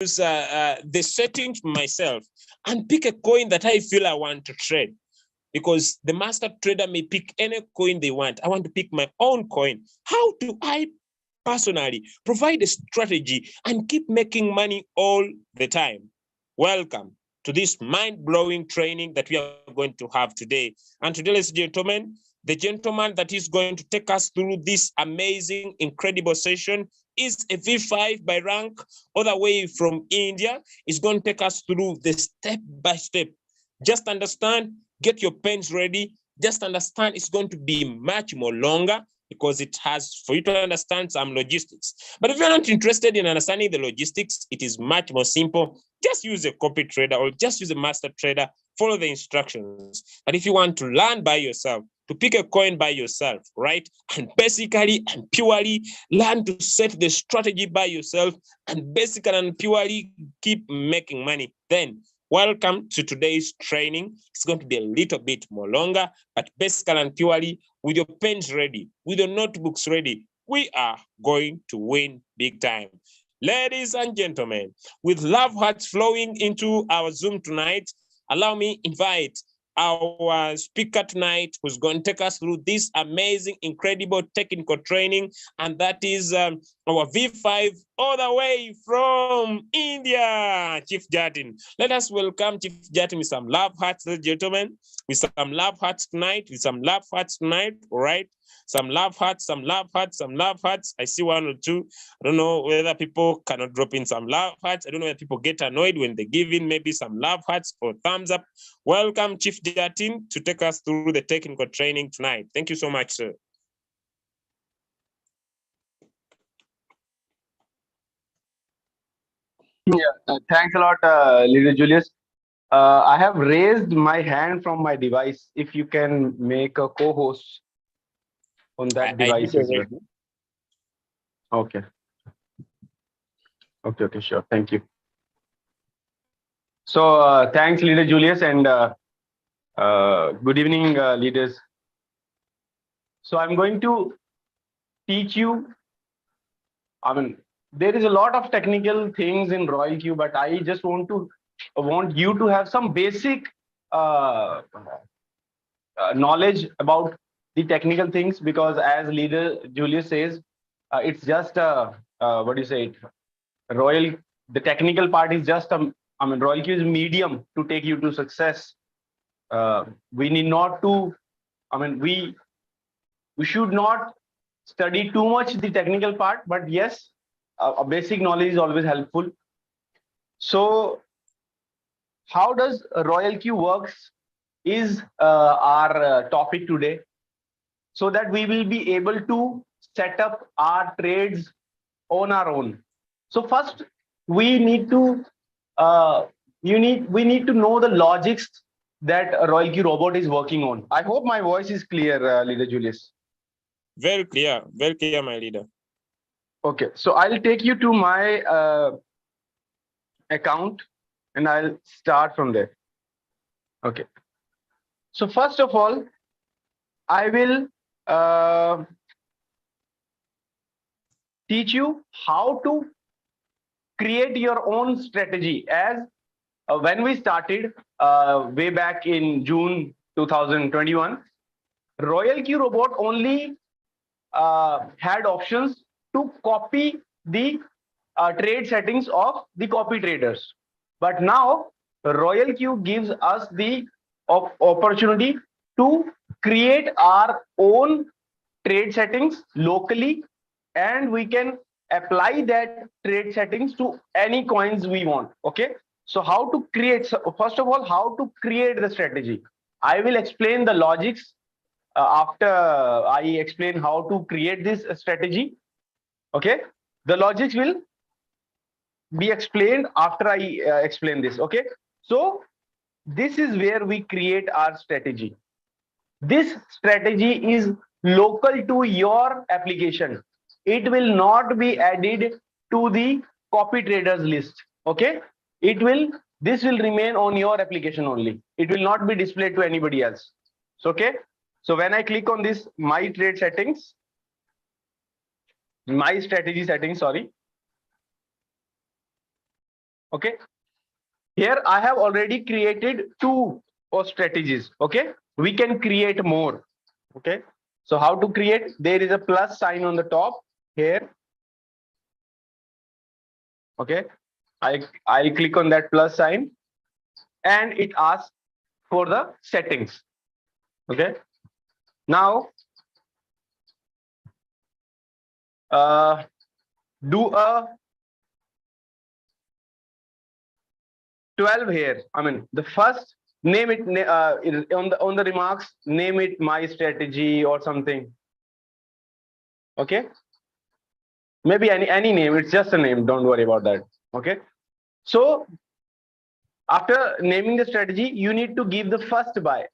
the settings myself and pick a coin that I feel I want to trade. Because the master trader may pick any coin they want. I want to pick my own coin. How do I personally provide a strategy and keep making money all the time? Welcome to this mind-blowing training that we are going to have today. And today, ladies and gentlemen, the gentleman that is going to take us through this amazing, incredible session is a V5 by rank, all the way from India. Is going to take us through the step by step. Just understand, get your pens ready. Just understand it's going to be much more longer because it has for you to understand some logistics. But if you're not interested in understanding the logistics, it is much more simple. Just use a copy trader or just use a master trader, follow the instructions. But if you want to learn by yourself, to pick a coin by yourself, right? And basically and purely learn to set the strategy by yourself and basically and purely keep making money, then welcome to today's training. It's going to be a little bit more longer, but basically and purely with your pens ready, with your notebooks ready, we are going to win big time. Ladies and gentlemen, with love hearts flowing into our Zoom tonight, allow me invite our speaker tonight who's going to take us through this amazing, incredible technical training, and that is our V5 all the way from India, Chief Jatin. Let us welcome Chief Jatin with some love hearts, ladies and gentlemen, with some love hearts tonight, all right? Some love hearts, some love hearts, some love hearts. I see one or two. I don't know whether people cannot drop in some love hearts. I don't know whether people get annoyed when they give in maybe some love hearts or thumbs up. Welcome, Chief Jatin, to take us through the technical training tonight. Thank you so much, sir. Yeah, thanks a lot, Leader Julius. I have raised my hand from my device. If you can make a co-host on that I device did as well. already. Okay. Okay, sure. Thank you. So thanks, Leader Julius, and good evening, leaders. So I'm going to teach you. I mean, there is a lot of technical things in Royalq, but I just want you to have some basic knowledge about the technical things, because as Leader Julius says, it's just what do you say? The technical part is just Royalq is medium to take you to success. We need not to. We should not study too much the technical part, but yes, a basic knowledge is always helpful. So, how does Royalq works is our topic today, so that we will be able to set up our trades on our own. So first, we need to we need to know the logics that a Royalq robot is working on. I hope my voice is clear, Leader Julius. Very clear, my leader. Okay, so I'll take you to my account and I'll start from there. Okay. So first of all, I will teach you how to create your own strategy. As when we started way back in June 2021, Royalq robot only had options to copy the trade settings of the copy traders. But now Royalq gives us the opportunity to create our own trade settings locally, and we can apply that trade settings to any coins we want. Okay, so how to create? First of all, how to create the strategy? I will explain the logics after I explain how to create this strategy. Okay, the logics will be explained after I explain this. Okay, so this is where we create our strategy. This strategy is local to your application. It will not be added to the copy traders list. Okay, this will remain on your application only. It will not be displayed to anybody else. So, okay, so when I click on this my trade settings, my strategy settings, sorry, Okay. Here I have already created two strategies. Okay. We can create more. Okay. So how to create? There is a plus sign on the top here. Okay. I'll click on that plus sign and it asks for the settings. Okay. Now do a 12 here. I mean, the first name it on the remarks, name it my strategy or something. Okay. Maybe any name. It's just a name. Don't worry about that. Okay. So after naming the strategy, you need to give the first buy.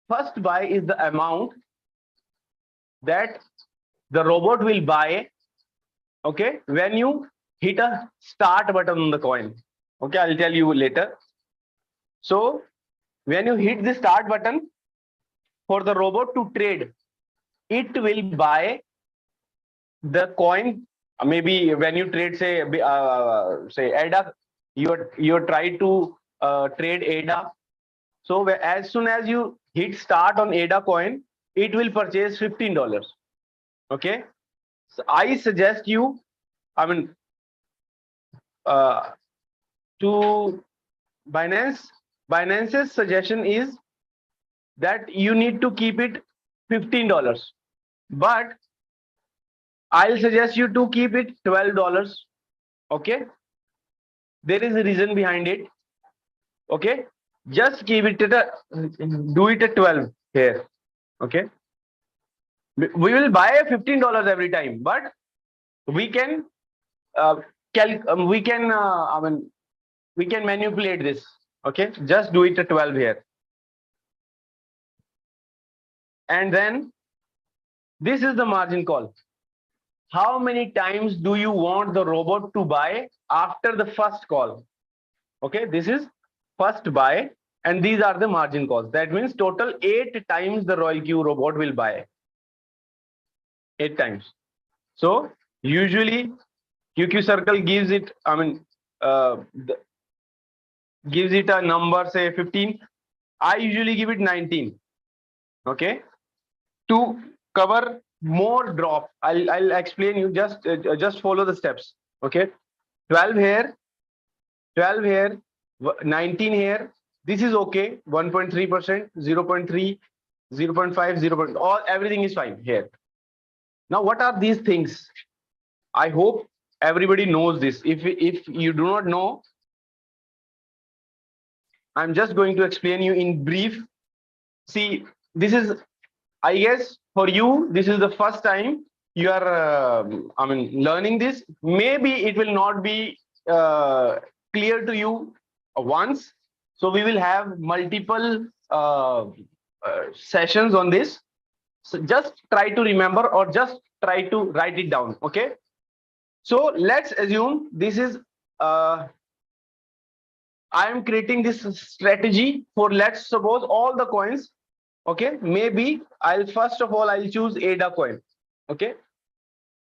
First buy is the amount that the robot will buy. Okay. When you hit a start button on the coin. Okay. I'll tell you later. So when you hit the start button for the robot to trade, it will buy the coin. Maybe when you trade, say ADA, you're trying to trade ADA. So as soon as you hit start on ADA coin, it will purchase $15. Okay. So I suggest you, I mean, to Binance's suggestion is that you need to keep it $15, but I'll suggest you to keep it $12. Okay. There is a reason behind it. Okay. Just keep it at do it at 12 here. Okay. We will buy $15 every time, but we can we can manipulate this. Okay. Just do it at 12 here. And then this is the margin call. How many times do you want the robot to buy after the first call? Okay, this is first buy, and these are the margin calls. That means total 8 times the Royalq robot will buy. 8 times. So usually QQ Circle gives it, gives it a number, say 15. I usually give it 19. Okay. To cover more drop, I'll explain you. Just follow the steps. Okay. 12 here, 12 here, 19 here. This is okay. 1.3%, 0.3, 0.5, 0. All everything is fine here. Now, what are these things? I hope everybody knows this. If you do not know, I'm just going to explain you in brief. See, this is, I guess, for you, this is the first time you are, learning this. Maybe it will not be clear to you once. So we will have multiple sessions on this. So just try to remember or just try to write it down. Okay. So let's assume this is, I am creating this strategy for, let's suppose, all the coins. Okay, maybe I'll first of all I'll choose ADA coin. Okay,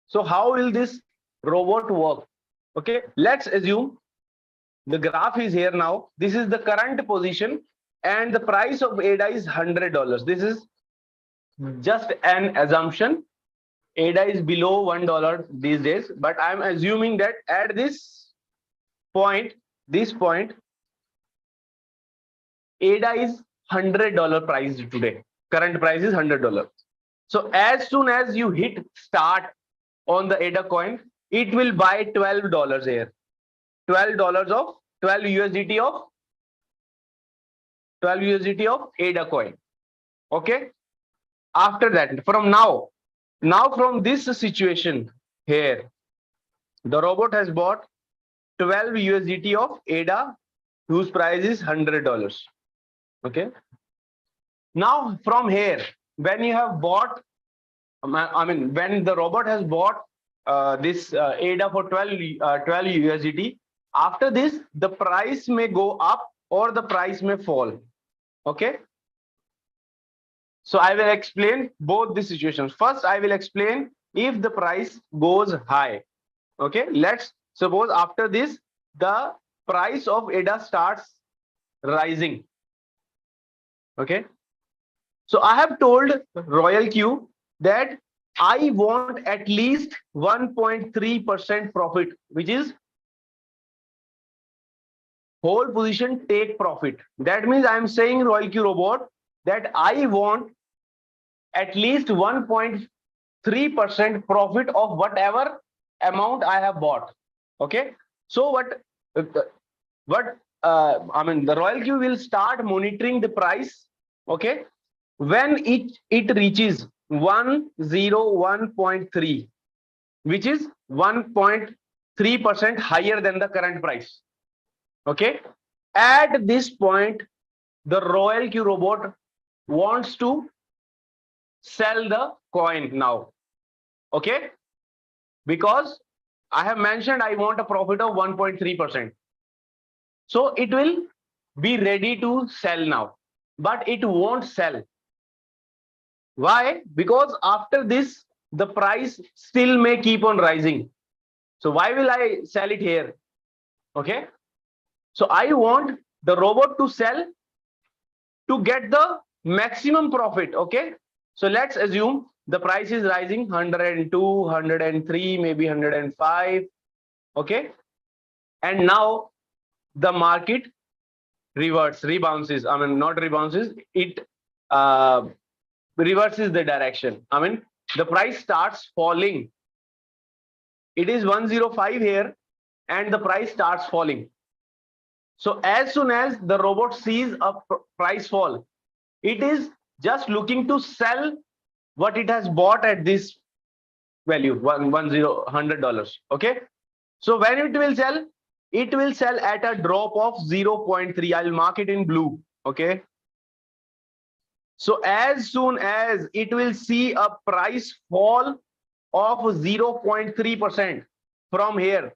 so how will this robot work? Okay, let's assume the graph is here now. This is the current position and the price of ADA is $100. This is just an assumption. ADA is below $1 these days, but I'm assuming that at this point, ADA is $100 price today. Current price is $100. So as soon as you hit start on the ADA coin, it will buy $12 here. $12 of 12 USDT of ADA coin. Okay. After that, from now from this situation here, the robot has bought 12 USDT of ADA, whose price is $100. Okay. Now from here, when you have bought, when the robot has bought this ADA for 12 USDT, after this, the price may go up or the price may fall. Okay. So I will explain both the situations. First, I will explain if the price goes high. Okay. Let's suppose after this, the price of ADA starts rising. Okay. So I have told Royalq that I want at least 1.3% profit, which is whole position take profit. That means I am saying Royalq robot that I want at least 1.3% profit of whatever amount I have bought. Okay. So I mean, the Royalq will start monitoring the price. Okay. When it reaches 101.3, which is 1.3% higher than the current price. Okay. At this point, the Royalq robot wants to sell the coin now. Okay. Because I have mentioned I want a profit of 1.3%. So it will be ready to sell now, but it won't sell. Why? Because after this, the price still may keep on rising. So why will I sell it here? Okay. So I want the robot to sell to get the maximum profit. Okay. So let's assume the price is rising 102, 103, maybe 105. Okay. And now the market rebounds. I mean, not rebounds, it reverses the direction. I mean, the price starts falling. It is 105 here and the price starts falling. So as soon as the robot sees a price fall, it is just looking to sell what it has bought at this value, $100. Okay. So when it will sell at a drop of 0.3. I'll mark it in blue. Okay. So as soon as it will see a price fall of 0.3% from here,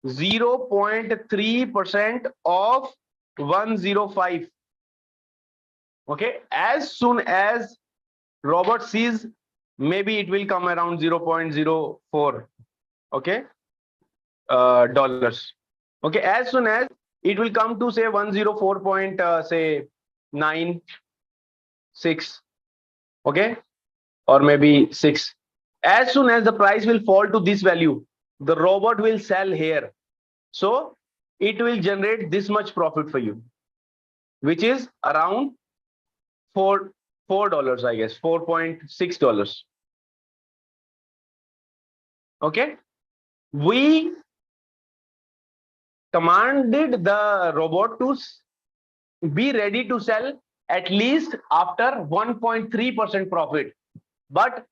0.3% of 105. Okay. As soon as robot sees, maybe it will come around 0.04. Okay. Dollars. Okay. As soon as it will come to say 104 point say 9.6. Okay. Or maybe 6. As soon as the price will fall to this value, the robot will sell here. So it will generate this much profit for you, which is around $4, I guess, $4.6. Okay. We commanded the robot to be ready to sell at least after 1.3% profit. But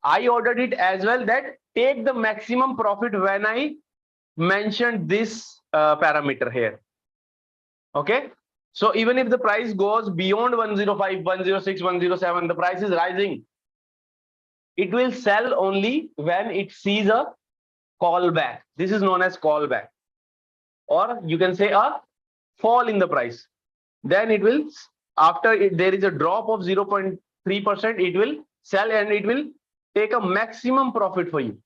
I ordered it as well that take the maximum profit when I mentioned this parameter here. Okay. So even if the price goes beyond 105, 106, 107, the price is rising, it will sell only when it sees a callback. This is known as callback, or you can say a fall in the price. Then it will, after there is a drop of 0.3%, it will sell and it will take a maximum profit for you.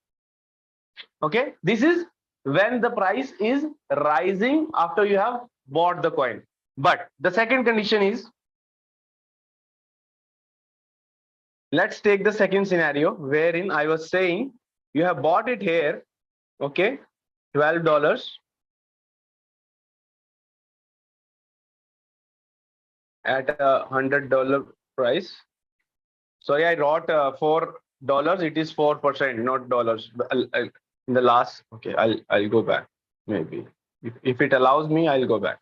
Okay. This is when the price is rising after you have bought the coin. But the second condition is, let's take the second scenario wherein I was saying you have bought it here. Okay. $12 at a $100 price. Sorry, I wrote $4. It is 4%, not dollars. In the last, okay, I'll go back. Maybe if it allows me, I'll go back.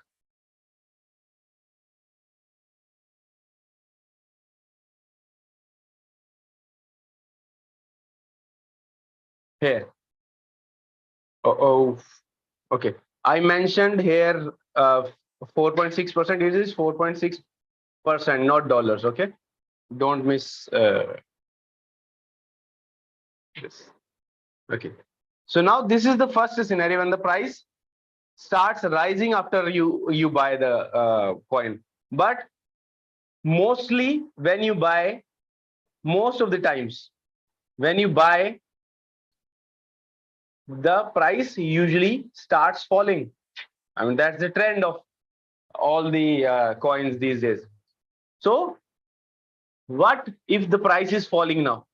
Here. Oh, okay. I mentioned here 4.6%. It is 4.6%, not dollars. Okay. Don't miss this. Okay. So now this is the first scenario when the price starts rising after you buy the coin. But mostly when you buy, most of the times when you buy, the price usually starts falling. I mean, that's the trend of all the coins these days. So what if the price is falling now?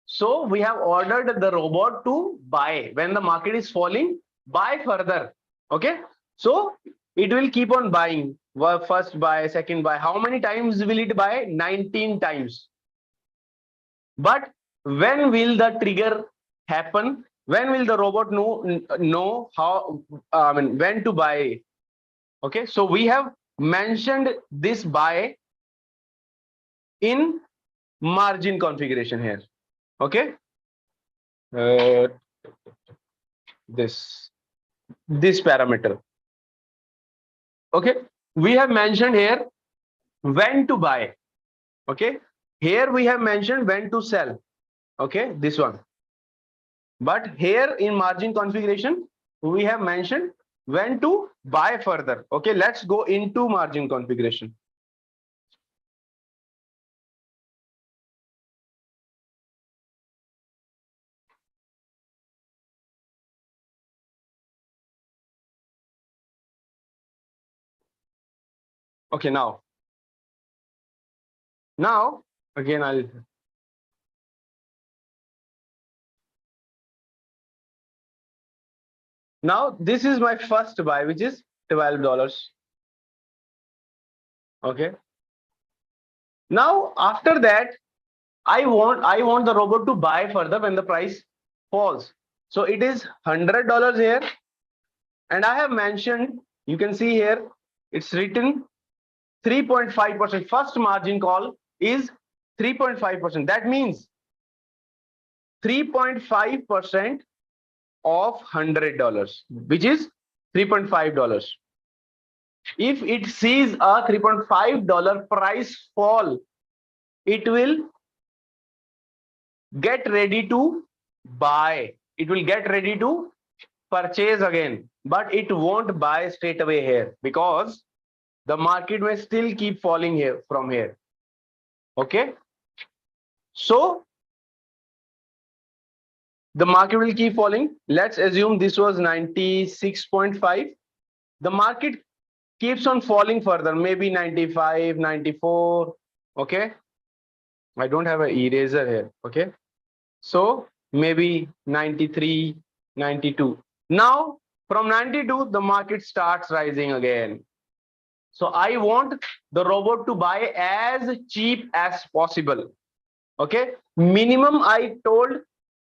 So we have ordered the robot to buy. When the market is falling, buy further. Okay. So it will keep on buying. First buy, second buy. How many times will it buy? 19 times. But when will the trigger happen? When will the robot know how, I mean, when to buy? Okay. So we have mentioned this buy in margin configuration here. Okay. Uh, this parameter. Okay. We have mentioned here when to buy. Okay. Here we have mentioned when to sell. Okay. This one. But here in margin configuration, we have mentioned when to buy further. Okay. Let's go into margin configuration. Okay. Now again, now this is my first buy, which is $12. Okay. Now after that, I want the robot to buy further when the price falls. So it is $100 here, and I have mentioned, you can see here, it's written 3.5%. First margin call is 3.5%. That means 3.5% of $100, which is $3.5. If it sees a $3.5 price fall, it will get ready to buy. It will get ready to purchase again, but it won't buy straight away here because the market may still keep falling here from here. Okay. So the market will keep falling. Let's assume this was 96.5. The market keeps on falling further, maybe 95, 94. Okay. I don't have an eraser here. Okay. So maybe 93, 92. Now from 92, the market starts rising again. So I want the robot to buy as cheap as possible. Okay. Minimum, I told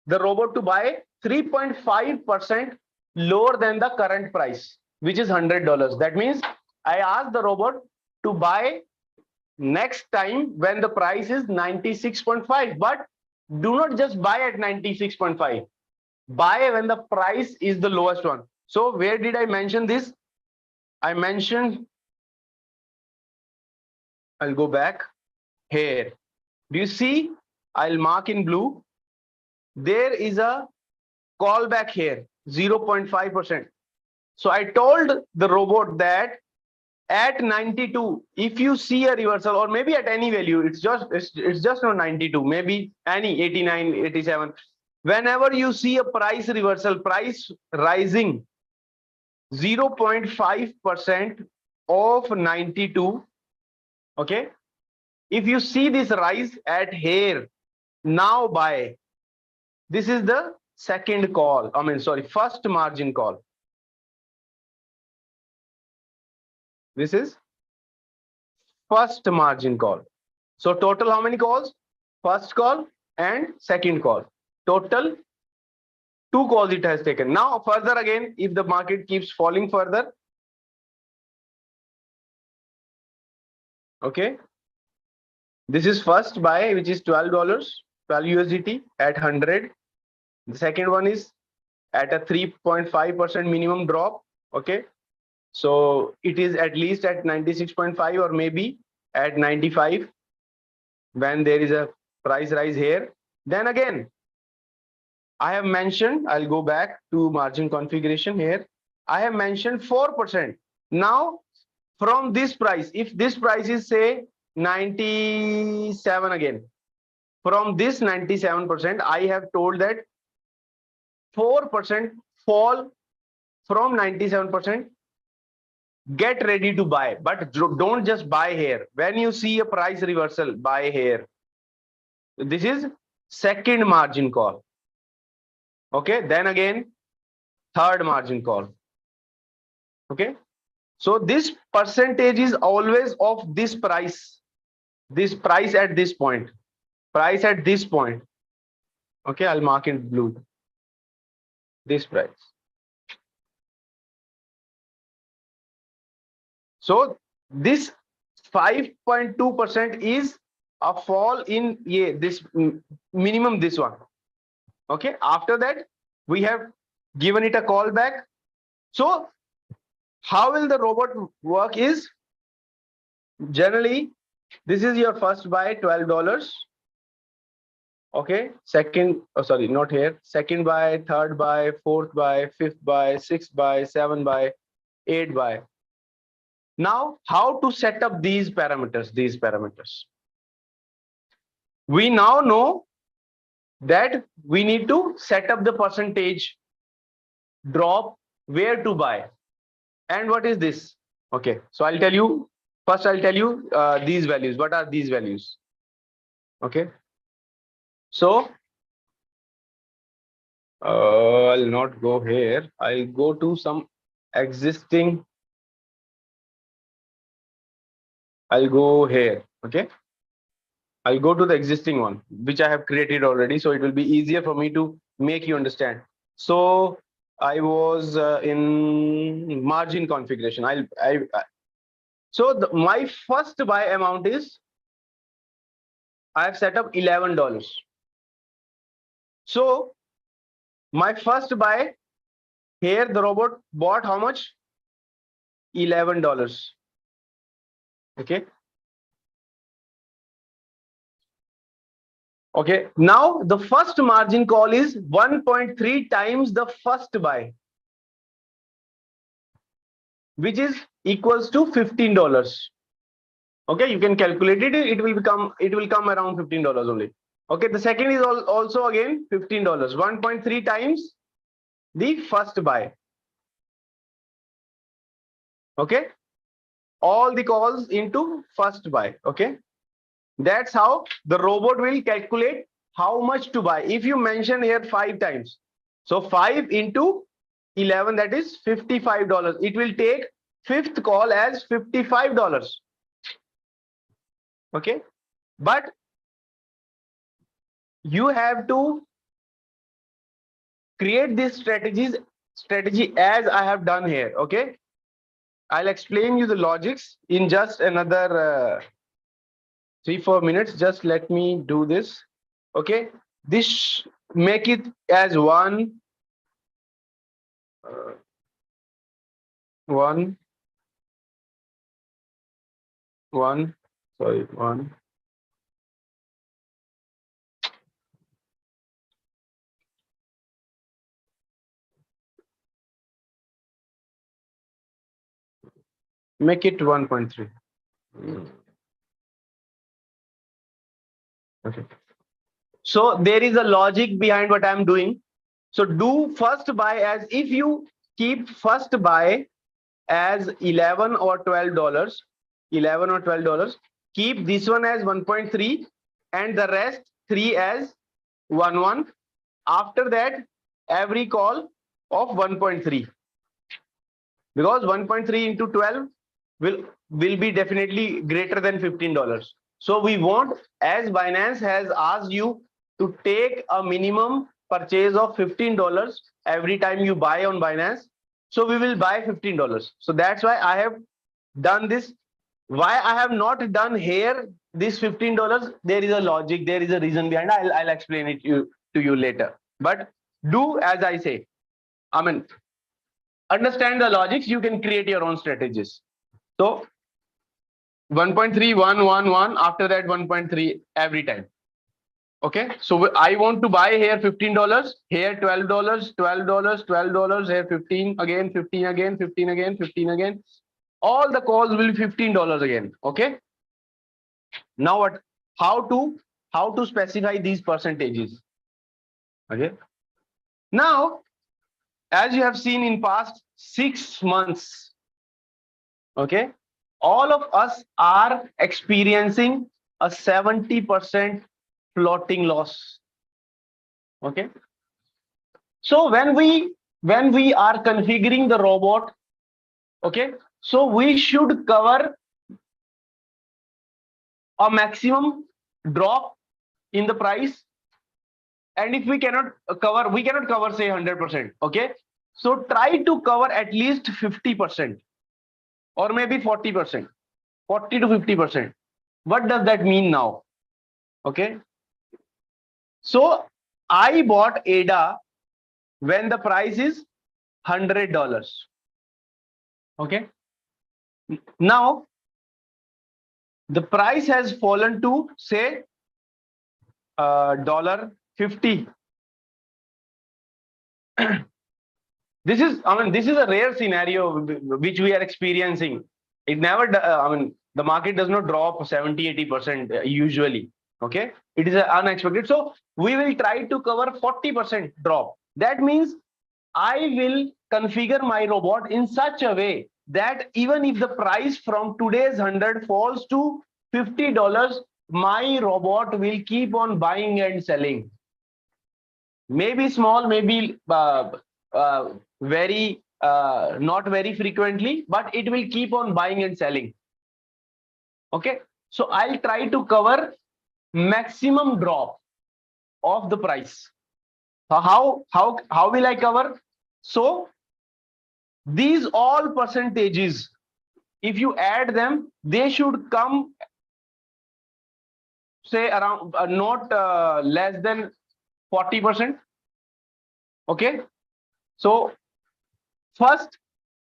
the robot to buy 3.5% lower than the current price, which is $100. That means I asked the robot to buy next time when the price is 96.5, but do not just buy at 96.5. Buy when the price is the lowest one. So where did I mention this? I mentioned, I'll go back here. Do you see? I'll mark in blue. There is a callback here, 0.5%. So I told the robot that at 92, if you see a reversal, or maybe at any value, it's just not 92, maybe any 89, 87. Whenever you see a price reversal, price rising 0.5% of 92. Okay. If you see this rise at here, now buy. This is the second call. I mean, sorry, first margin call. This is first margin call. So total how many calls? First call and second call. Total 2 calls it has taken. Now further again, if the market keeps falling further, okay, this is first buy, which is $12, 12 USDT at 100. The second one is at a 3.5% minimum drop. Okay, so it is at least at 96.5 or maybe at 95 when there is a price rise here. Then again, I have mentioned, I'll go back to margin configuration here. I have mentioned 4%. Now from this price, if this price is say 97 again, from this 97%, I have told that 4% fall from 97%, get ready to buy, but don't just buy here. When you see a price reversal, buy here. This is second margin call. Okay, then again, third margin call. Okay, so this percentage is always of this price at this point, price at this point. Okay, I'll mark in blue this price. So this 5.2% is a fall in this minimum, this one. Okay, after that we have given it a call back. So how will the robot work is, generally this is your first buy, $12. Okay, second, oh sorry, not here, second buy, third buy, fourth buy, fifth buy, sixth buy, seven buy, eight buy. Now how to set up these parameters? We now know that we need to set up the percentage drop, where to buy, and what is this. Okay, so I'll tell you first, these values. What are these values? Okay, so I'll not go here, I'll go to some existing, I'll go here. Okay, I'll go to the existing one which I have created already, so it will be easier for me to make you understand. So I was in margin configuration. So my first buy amount is, I have set up $11. So my first buy here, the robot bought how much? $11. Okay. Okay. Now the first margin call is 1.3 times the first buy, which is equals to $15. Okay, you can calculate it. It will come around $15 only. Okay, the second is also again $15. 1.3 times the first buy. Okay, all the calls into first buy. Okay, that's how the robot will calculate how much to buy. If you mention here 5 times, so 5 into 11, that is $55. It will take fifth call as $55. Okay, but you have to create this strategy as I have done here. Okay, I'll explain you the logics in just another 3-4 minutes. Just let me do this. Okay, this, make it as one, sorry, one. Make it 1.3. Okay. So there is a logic behind what I'm doing. So do first buy as, if you keep first buy as $11 or $12, keep this one as 1.3 and the rest 3 as 1. After that, every call of 1.3, because 1.3 into 12 will be definitely greater than $15. So we want, as Binance has asked you to take a minimum purchase of $15 every time you buy on Binance, so we will buy $15. So that's why I have done this. Why I have not done here this $15, there is a logic, there is a reason behind. I'll explain it to you later. But do as I say. I mean, understand the logics, you can create your own strategies. So 1.3, 1, 1, 1, after that 1.3 every time. Okay, so I want to buy here $15, here $12, $12, $12, here 15 again, 15 again, 15 again, 15 again. All the calls will be $15 again. Okay, now what, how to specify these percentages? Okay, now as you have seen in past 6 months, okay, all of us are experiencing a 70% floating loss. Okay. So when we are configuring the robot, okay, so we should cover a maximum drop in the price, and if we cannot cover say 100%, okay, so try to cover at least 50% or maybe 40%, 40 to 50%. What does that mean now? Okay, so I bought ADA when the price is $100. Okay, now the price has fallen to say $50. This is a rare scenario which we are experiencing. It never the market does not drop 70-80% usually. Okay, it is unexpected, so we will try to cover 40% drop. That means I will configure my robot in such a way that even if the price from today's 100 falls to $50, my robot will keep on buying and selling. Maybe small, maybe very not very frequently, but it will keep on buying and selling. Okay, so I'll try to cover maximum drop of the price. How will I cover? So these all percentages, if you add them, they should come say around not less than 40%. Okay, so first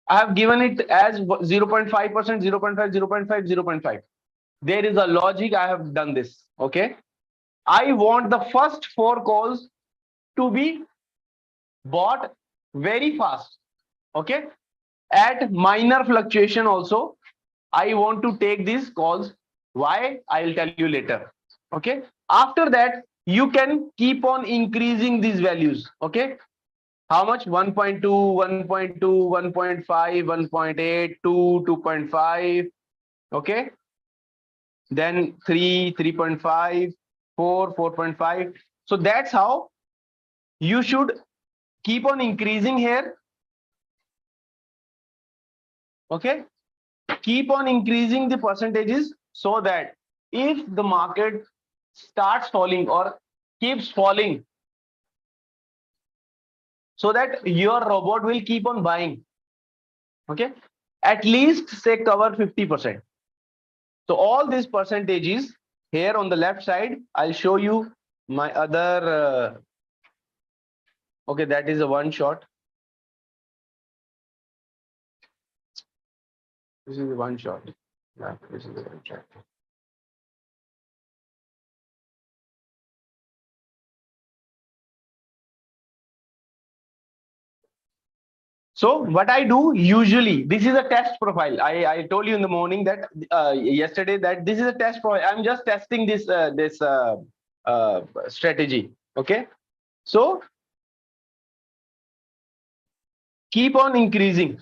I have given it as 0.5%, 0.5, 0.5, 0.5. There is a logic. I have done this. Okay, I want the first 4 calls to be bought very fast. Okay, at minor fluctuation also I want to take these calls. Why? I'll tell you later. Okay, after that you can keep on increasing these values. Okay, how much? 1.2, 1.2, 1.5, 1.8, 2, 2.5. Okay, then 3, 3.5, 4, 4.5. So that's how you should keep on increasing here. Okay, keep on increasing the percentages so that if the market starts falling or keeps falling, so that your robot will keep on buying. Okay, at least say cover 50%. So all these percentages here on the left side, I'll show you my other okay, that is a one shot. This is the one shot. Yeah, this is the one shot. So what I do usually, this is a test profile. I told you in the morning that yesterday that this is a test profile. I'm just testing this strategy. Okay, so keep on increasing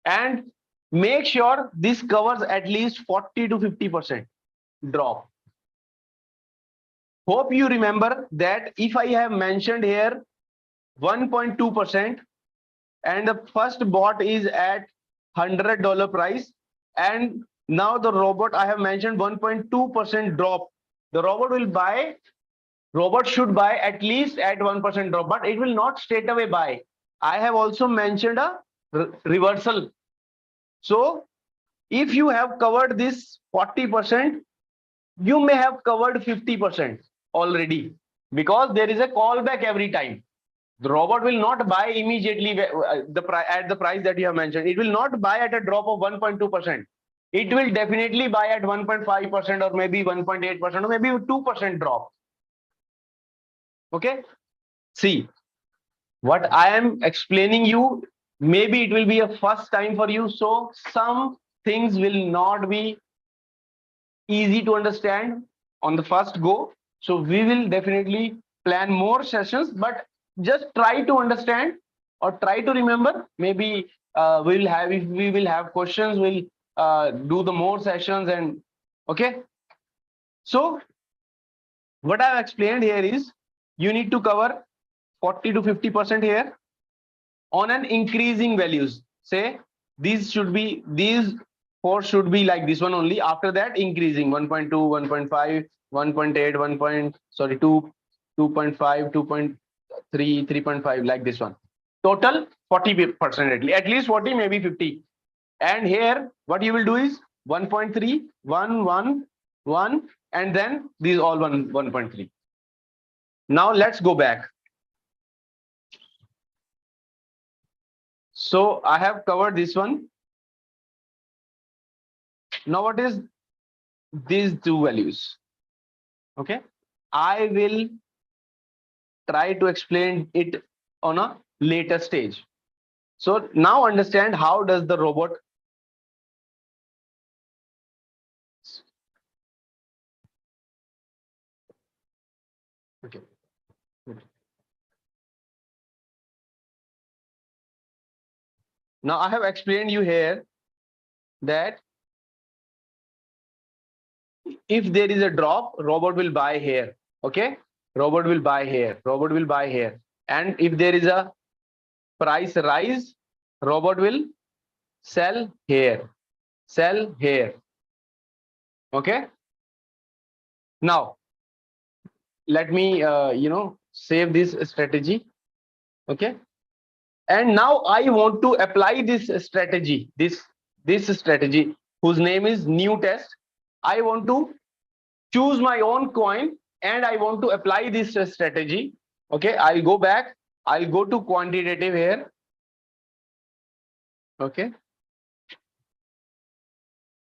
and make sure this covers at least 40 to 50% drop. Hope you remember that if I have mentioned here 1.2% and the first bot is at $100 price, and now the robot I have mentioned 1.2% drop, the robot should buy at least at 1% drop, but it will not straight away buy. I have also mentioned a reversal. So if you have covered this 40%, you may have covered 50% already, because there is a callback every time. The robot will not buy immediately at the price that you have mentioned. It will not buy at a drop of 1.2%. It will definitely buy at 1.5% or maybe 1.8% or maybe 2% drop. Okay, see what I am explaining you, maybe it will be a first time for you, so some things will not be easy to understand on the first go. So we will definitely plan more sessions, but just try to understand or try to remember. Maybe we'll have, if we will have questions, we'll do the more sessions. And okay, so what I've explained here is you need to cover 40 to 50% here on an increasing values. Say these should be, these four should be like this one only. After that, increasing 1.2, 1.5, 1.8, 2, 2.5, 2.3, 3.5, like this one. Total 40%, at least 40, maybe 50. And here, what you will do is 1.3, 1, 1, 1, and then these all 1.3. Now let's go back. So I have covered this one. Now what is these two values? Okay, I will try to explain it on a later stage. So now understand how does the robot. Okay. Now I have explained you here that if there is a drop, robot will buy here. Okay, robot will buy here, robot will buy here. And if there is a price rise, robot will sell here, sell here. Okay, now let me save this strategy. Okay, and now I want to apply this strategy, this strategy whose name is new test. I want to choose my own coin and I want to apply this strategy. Okay, I'll go back, I'll go to quantitative here. Okay,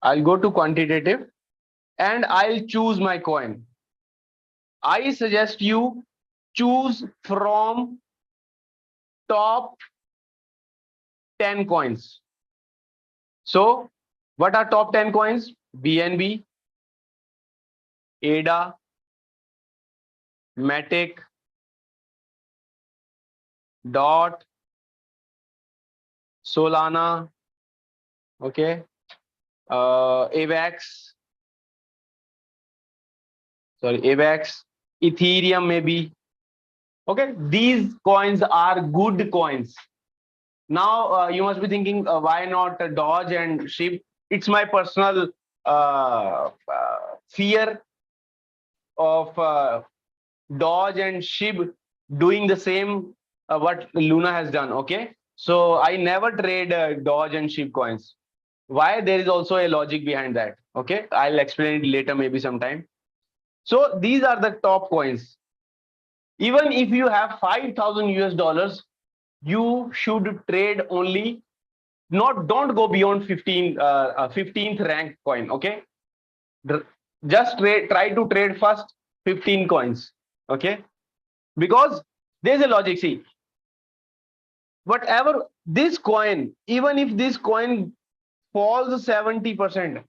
I'll go to quantitative and I'll choose my coin. I suggest you choose from top 10 coins. So what are top 10 coins? BNB, ADA, Matic, DOT, Solana, okay, AVAX, Ethereum maybe. Okay, these coins are good coins. Now you must be thinking, why not Doge and SHIB? It's my personal fear of Doge and SHIB doing the same what Luna has done. Okay, so I never trade Doge and SHIB coins. Why? There is also a logic behind that. Okay, I'll explain it later, maybe sometime. So these are the top coins. Even if you have 5,000 US dollars, you should trade only, don't go beyond 15th rank coin. Okay, just try to trade first 15 coins. Okay, because there's a logic. See, whatever this coin, even if this coin falls 70%,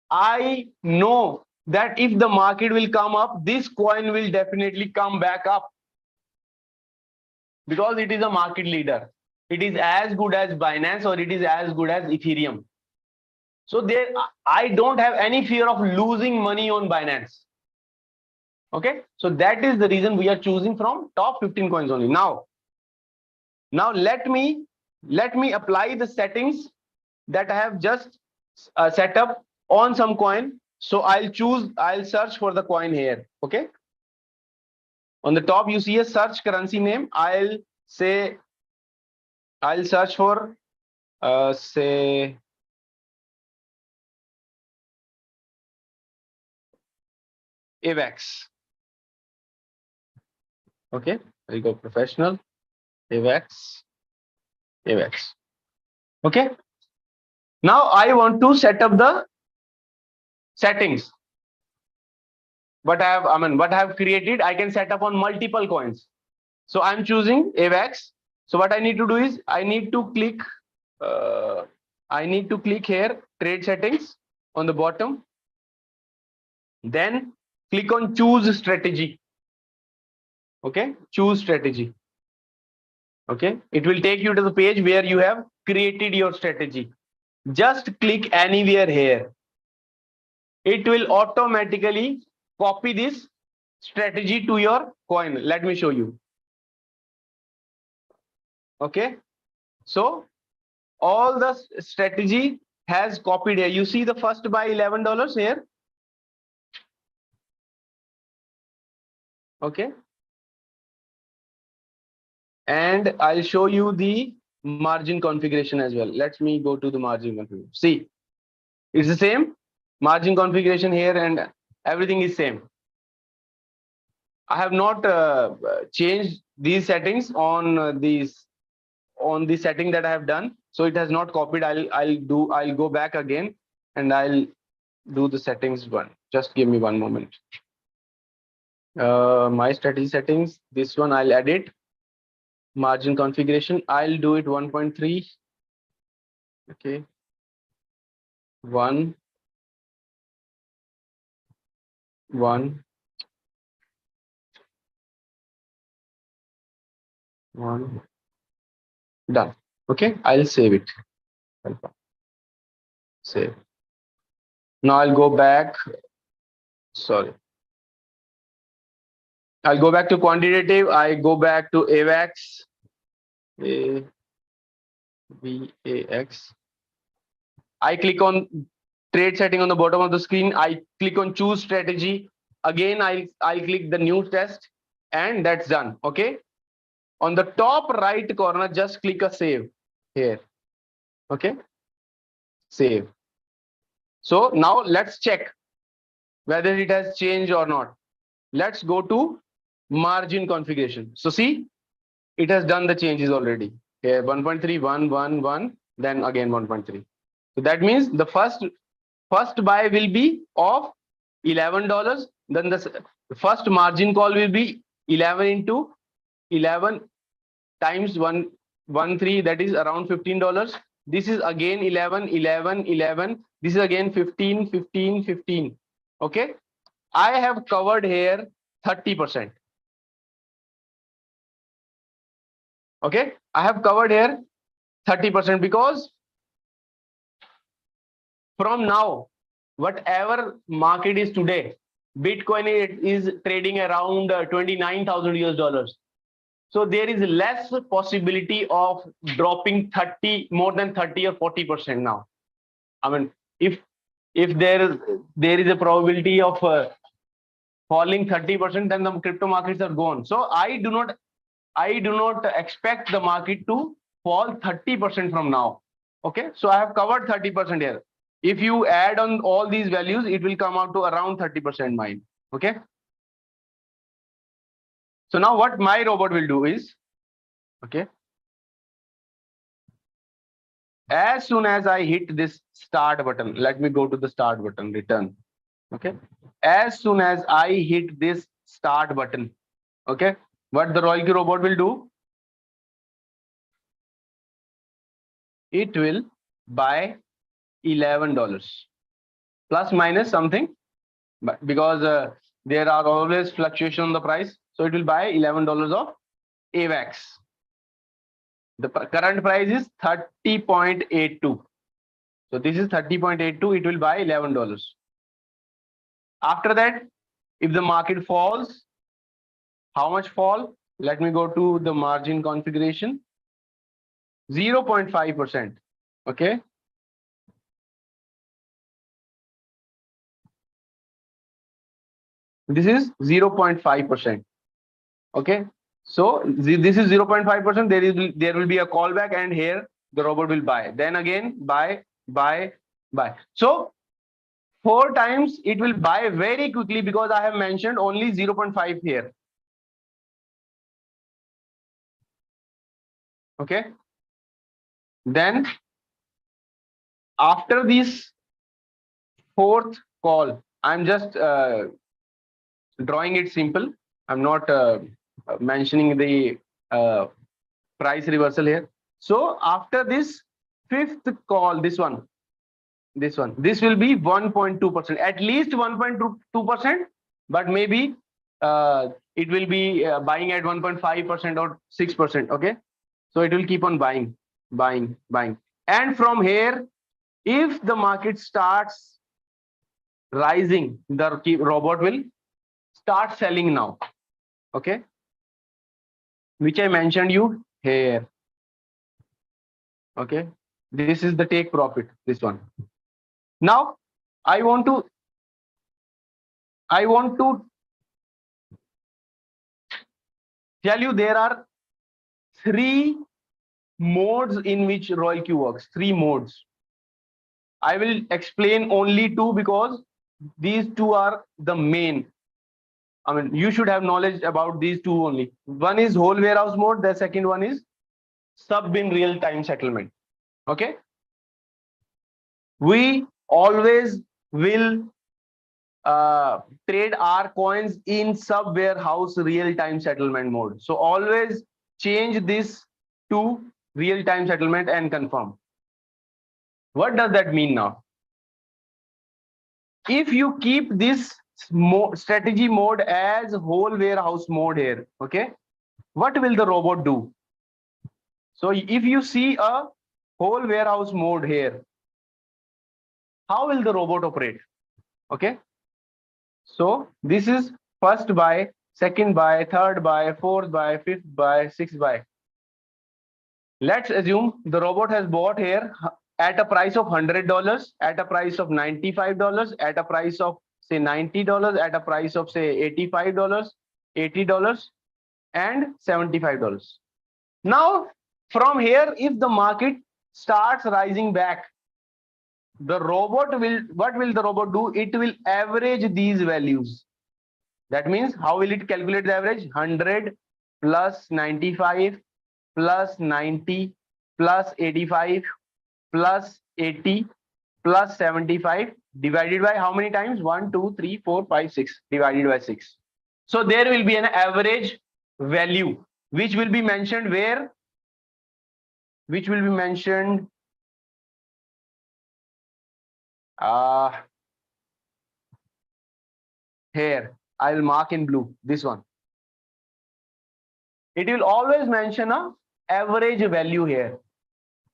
I know that if the market will come up, this coin will definitely come back up, because it is a market leader. It is as good as Binance or it is as good as Ethereum. So there, I don't have any fear of losing money on Binance. Okay, so that is the reason we are choosing from top 15 coins only. Now let me apply the settings that I have just set up on some coin. So I'll search for the coin here. Okay, on the top you see a search currency name. I'll search for say AVAX. Okay, I'll go professional, AVAX. Okay, now I want to set up the settings. What I have created, I can set up on multiple coins. So I'm choosing AVAX. So what I need to do is I need to click here, trade settings on the bottom. Then click on choose strategy. Okay, choose strategy. Okay, it will take you to the page where you have created your strategy. Just click anywhere here. It will automatically copy this strategy to your coin. Let me show you. Okay, so all the strategy has copied here. You see the first buy $11 here. Okay, and I'll show you the margin configuration as well. Let me go to the margin configuration. See, it's the same margin configuration here, and everything is same. I have not changed these settings on the setting that I have done, so it has not copied. I'll go back again and I'll do the settings one. Just give me one moment. My strategy settings, this one I'll edit. Margin configuration, I'll do it 1.3. Okay, 1 1 1 done. Okay, I'll save it. Save. Now I'll go back. Sorry, I'll go back to quantitative. I go back to AVAX. AVAX. I click on trade setting on the bottom of the screen. I click on choose strategy. Again, I'll click the new test, and that's done. Okay. On the top right corner, just click a save here. Okay. Save. So now let's check whether it has changed or not. Let's go to margin configuration. So see, it has done the changes already. Here 1.3, 1, 1, 1, then again 1.3. So that means the first buy will be of $11. Then the first margin call will be 11 into 11 times 113, that is around $15. This is again 11, 11, 11. This is again 15, 15, 15. Okay, I have covered here 30%. Okay, I have covered here 30% because from now, whatever market is today, Bitcoin is trading around 29,000 US dollars. So there is less possibility of dropping more than 30 or 40% now. I mean, if there is a probability of falling 30%, then the crypto markets are gone. So I do not expect the market to fall 30% from now. Okay, so I have covered 30% here. If you add on all these values, it will come out to around 30% mine. Okay. So now what my robot will do is, okay, as soon as I hit this start button, let me go to the start button, return. Okay, as soon as I hit this start button, okay, what the Royalq robot will do, it will buy $11 plus minus something, but because there are always fluctuation on the price, so it will buy $11 of AVAX. The current price is 30.82. So this is 30.82. It will buy $11. After that, if the market falls, how much fall? Let me go to the margin configuration. 0.5%. Okay. This is 0.5%. Okay. So this is 0.5%. There will be a callback, and here the robot will buy. Then again buy. So 4 times it will buy very quickly because I have mentioned only 0.5 here. Okay. Then after this 4th call, I'm just drawing it simple. I'm not mentioning the price reversal here. So after this 5th call, this one, this will be 1.2%, at least 1.2%, but maybe it will be buying at 1.5% or 6%. Okay. So it will keep on buying, buying, buying. And from here, if the market starts rising, the robot will start selling now. Okay. Which I mentioned you here. Okay. This is the take profit, this one. Now, I want to tell you there are three modes in which Royalq works. Three modes. I will explain only two because these two are the main. I mean, you should have knowledge about these two only. One is whole warehouse mode. The second one is sub in real time settlement. Okay. We always will trade our coins in sub warehouse real time settlement mode. So always change this to real time settlement and confirm. What does that mean now? If you keep this strategy mode as whole warehouse mode here, okay, what will the robot do? So if you see a whole warehouse mode here, how will the robot operate? Okay, so this is first buy, second buy, third buy, fourth buy, fifth buy, sixth buy. Let's assume the robot has bought here at a price of $100, at a price of $95, at a price of say $90, at a price of say $85, $80, and $75. Now, from here, if the market starts rising back, the robot will, what will the robot do? It will average these values. That means how will it calculate the average? 100 plus 95 plus 90 plus 85 plus 80 plus 75 divided by how many times? 1, 2, 3, 4, 5, 6 divided by 6. So there will be an average value which will be mentioned where? Which will be mentioned here. I will mark in blue this one. It will always mention a average value here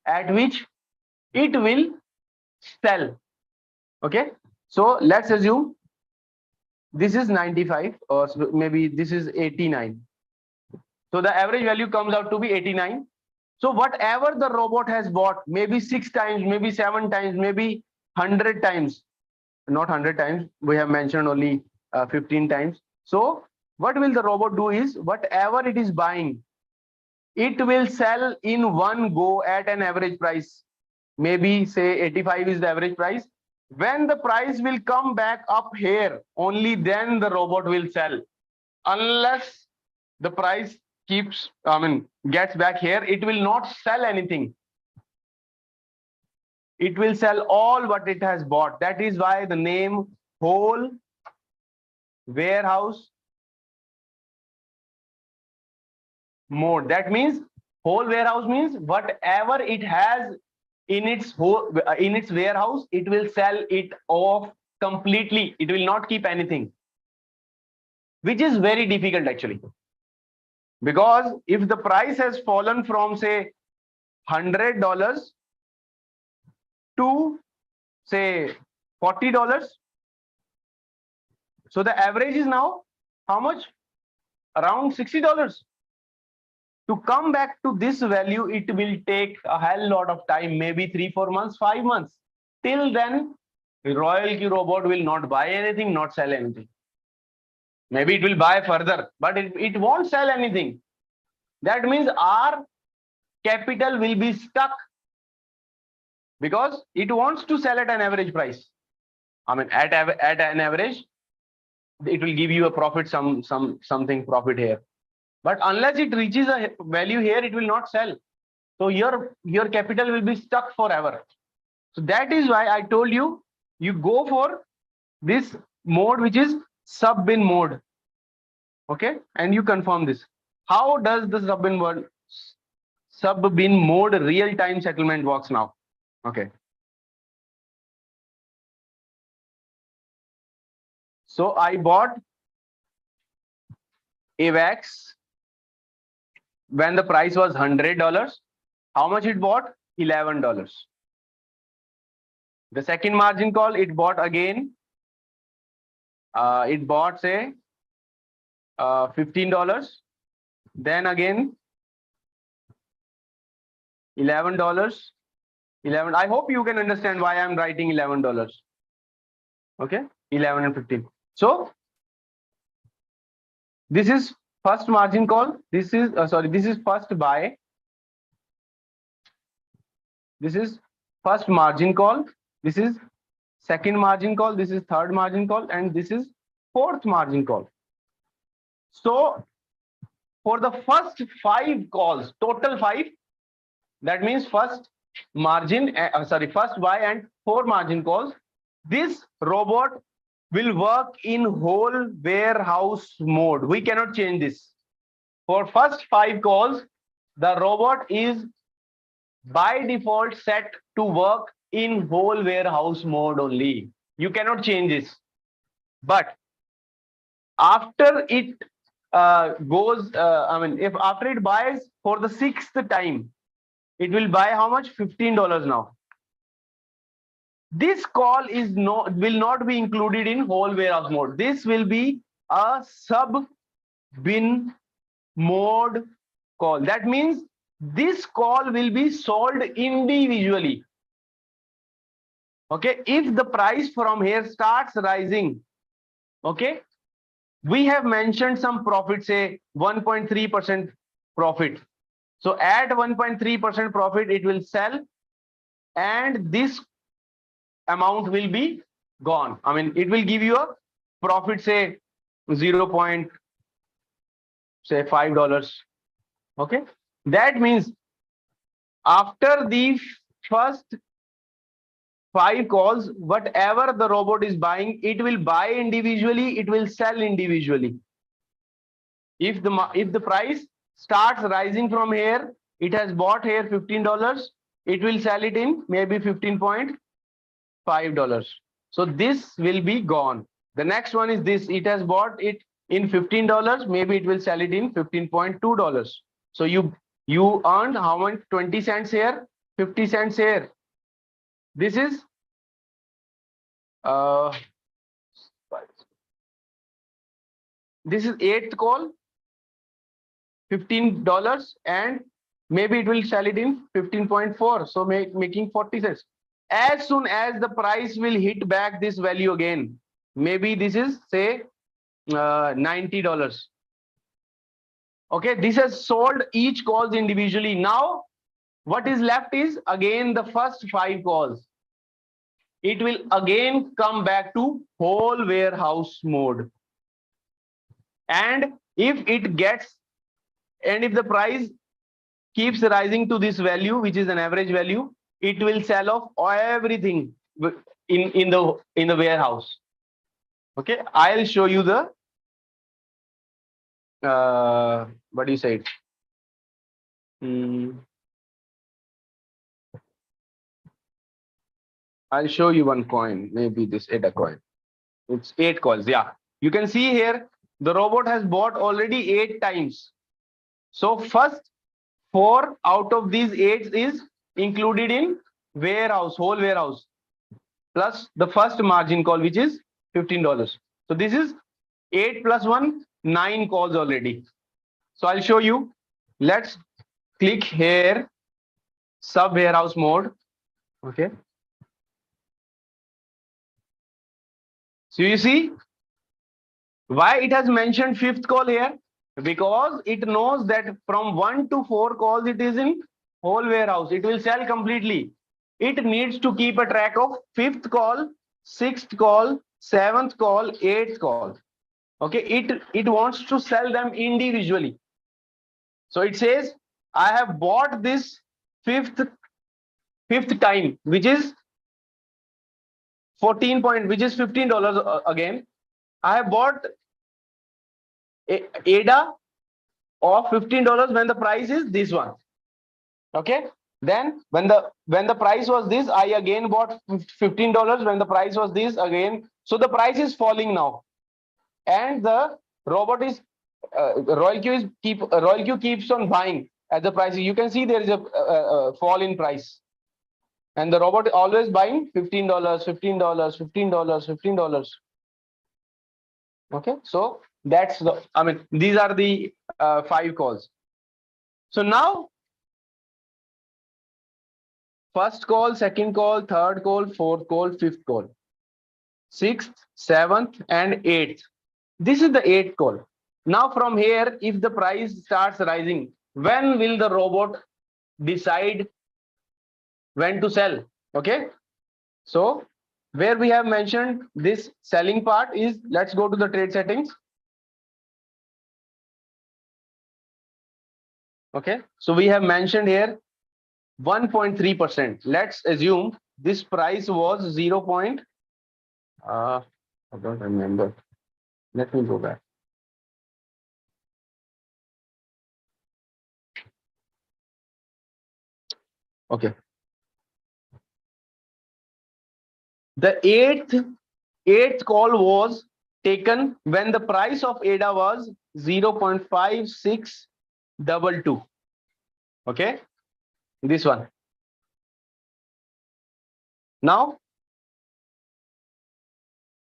at which it will sell. Okay, so let's assume this is 95 or maybe this is 89. So the average value comes out to be 89. So whatever the robot has bought, maybe 6 times, maybe 7 times, maybe 100 times, not 100 times, we have mentioned only 15 times. So what will the robot do is whatever it is buying, it will sell in one go at an average price. Maybe say 85 is the average price. When the price will come back up here, only then the robot will sell. Unless the price keeps, gets back here, it will not sell anything. It will sell all what it has bought. That is why the name whole warehouse mode. That means whole warehouse means whatever it has in its warehouse, it will sell it off completely. It will not keep anything, which is very difficult actually. Because if the price has fallen from say $100 to say $40, so the average is now how much? Around $60. To come back to this value, it will take a hell lot of time, maybe 3-4 months, 5 months. Till then, Royalq robot will not buy anything, not sell anything. Maybe it will buy further, but it won't sell anything. That means our capital will be stuck because it wants to sell at an average price. At an average, it will give you a profit, something profit here. But unless it reaches a value here, it will not sell. So your capital will be stuck forever. So that is why I told you, you go for this mode, which is sub-bin mode. Okay, and you confirm this. How does the sub-bin mode real-time settlement works now? Okay. So I bought AVAX when the price was $100, how much it bought? $11. The second margin call, it bought again. It bought say $15. Then again $11. 11. I hope you can understand why I'm writing $11. Okay, 11 and 15. So this is first margin call. This is this is first buy. This is first margin call. This is second margin call. This is third margin call, and this is fourth margin call. So for the first 5 calls, total 5, that means first margin, first buy and 4 margin calls, this robot will work in whole warehouse mode. We cannot change this. For first 5 calls, the robot is by default set to work in whole warehouse mode only. You cannot change this. But after it if after it buys for the 6th time, it will buy how much? $15 now. This call will not be included in whole warehouse mode. This will be a sub bin mode call. That means this call will be sold individually. Okay, if the price from here starts rising, okay, we have mentioned some profit, say 1.3% profit. So at 1.3% profit, it will sell, and this amount will be gone. I mean, it will give you a profit, say $0.5. Okay, that means after the first 5 calls, whatever the robot is buying, it will buy individually, it will sell individually. If the price starts rising from here, it has bought here $15, it will sell it in maybe $15.5. So this will be gone. The next one is this, it has bought it in $15, maybe it will sell it in $15.2. So you earned how much? 20 cents here, 50 cents here. This is this is 8th call, $15, and maybe it will sell it in 15.4, so making 40 cents. As soon as the price will hit back this value again, maybe this is say $90. Okay, this has sold each calls individually. Now what is left is again the first 5 calls. It will again come back to whole warehouse mode. And if the price keeps rising to this value, which is an average value, it will sell off everything in the warehouse. Okay, I'll show you the what do you say? I'll show you one coin, maybe this ADA coin. It's 8 calls. Yeah, you can see here the robot has bought already 8 times. So first 4 out of these 8 is included in warehouse, whole warehouse, plus the first margin call, which is $15. So this is 8 plus 1, 9 calls already. So I'll show you. Let's click here, sub warehouse mode. Okay. So you see why it has mentioned 5th call here, because it knows that from 1 to 4 calls it is in whole warehouse. It will sell completely. It needs to keep a track of 5th call, 6th call, 7th call, 8th call. Okay, it wants to sell them individually. So it says I have bought this fifth time, which is 14 point, which is $15 again. I have bought ADA of $15 when the price is this one. Okay, then when the price was this, I again bought $15 when the price was this again. So the price is falling now, and the robot is Royalq keeps on buying at the price. You can see there is a fall in price, and the robot always buying $15, $15, $15, $15. Okay, so that's the. I mean, these are the 5 calls. So now, first call, second call, third call, fourth call, fifth call, sixth, seventh, and eighth. This is the eighth call. Now from here, if the price starts rising, when will the robot decide when to sell? Okay, so where we have mentioned this selling part is, let's go to the trade settings. Okay, so we have mentioned here 1.3%. Let's assume this price was 0. I don't remember. Let me go back. Okay. The eighth call was taken when the price of ADA was 0.5622. Okay, this one. Now,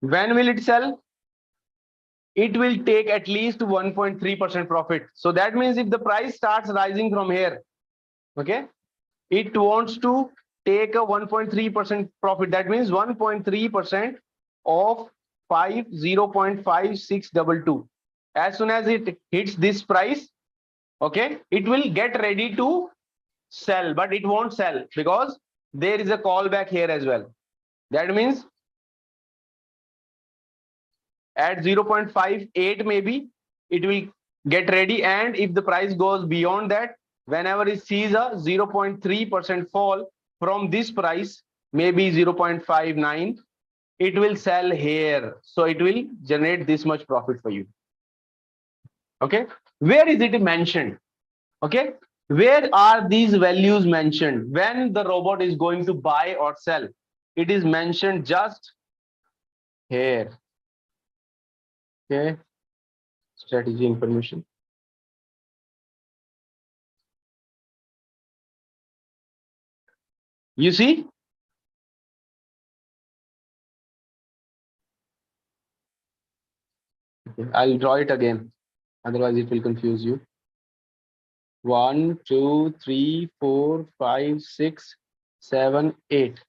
when will it sell? It will take at least 1.3% profit. So that means if the price starts rising from here, okay, it wants to take a 1.3% profit. That means 1.3% of 0.5622. As soon as it hits this price, okay, it will get ready to sell, but it won't sell because there is a callback here as well. That means at 0.58 maybe it will get ready, and if the price goes beyond that, whenever it sees a 0.3% fall from this price, maybe 0.59, it will sell here, so it will generate this much profit for you. Okay, where is it mentioned? Okay, where are these values mentioned when the robot is going to buy or sell? It is mentioned just here. Okay, strategy information. You see, okay, I'll draw it again, otherwise it will confuse you. 1, 2, 3, 4, 5, 6, 7, 8.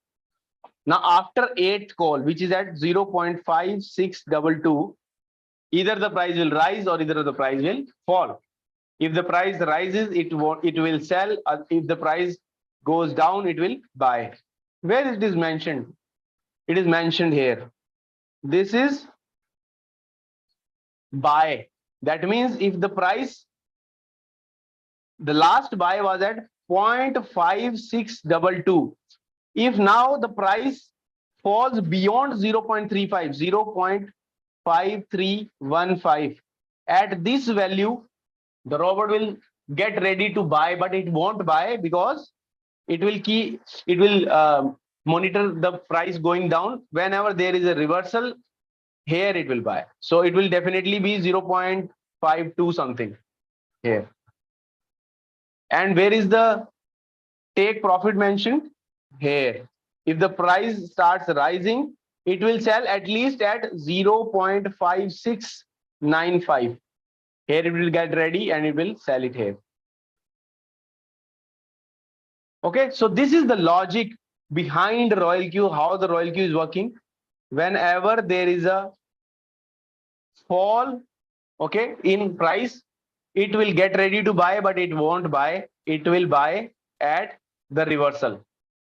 Now after 8th call, which is at 0.5622, either the price will rise or either the price will fall. If the price rises, it will sell. If the price goes down, it will buy. Where it is mentioned? It is mentioned here. This is buy. That means if the price, the last buy was at 0.5622. If now the price falls beyond 0.35, 0.5315, at this value, the robot will get ready to buy, but it won't buy because it will monitor the price going down. Whenever there is a reversal, here it will buy. So it will definitely be 0.52 something here. And where is the take profit mentioned? Here. If the price starts rising, it will sell at least at 0.5695. Here it will get ready and it will sell it here. Okay, so this is the logic behind Royalq, how the Royalq is working. Whenever there is a fall, okay, in price, it will get ready to buy, but it won't buy. It will buy at the reversal.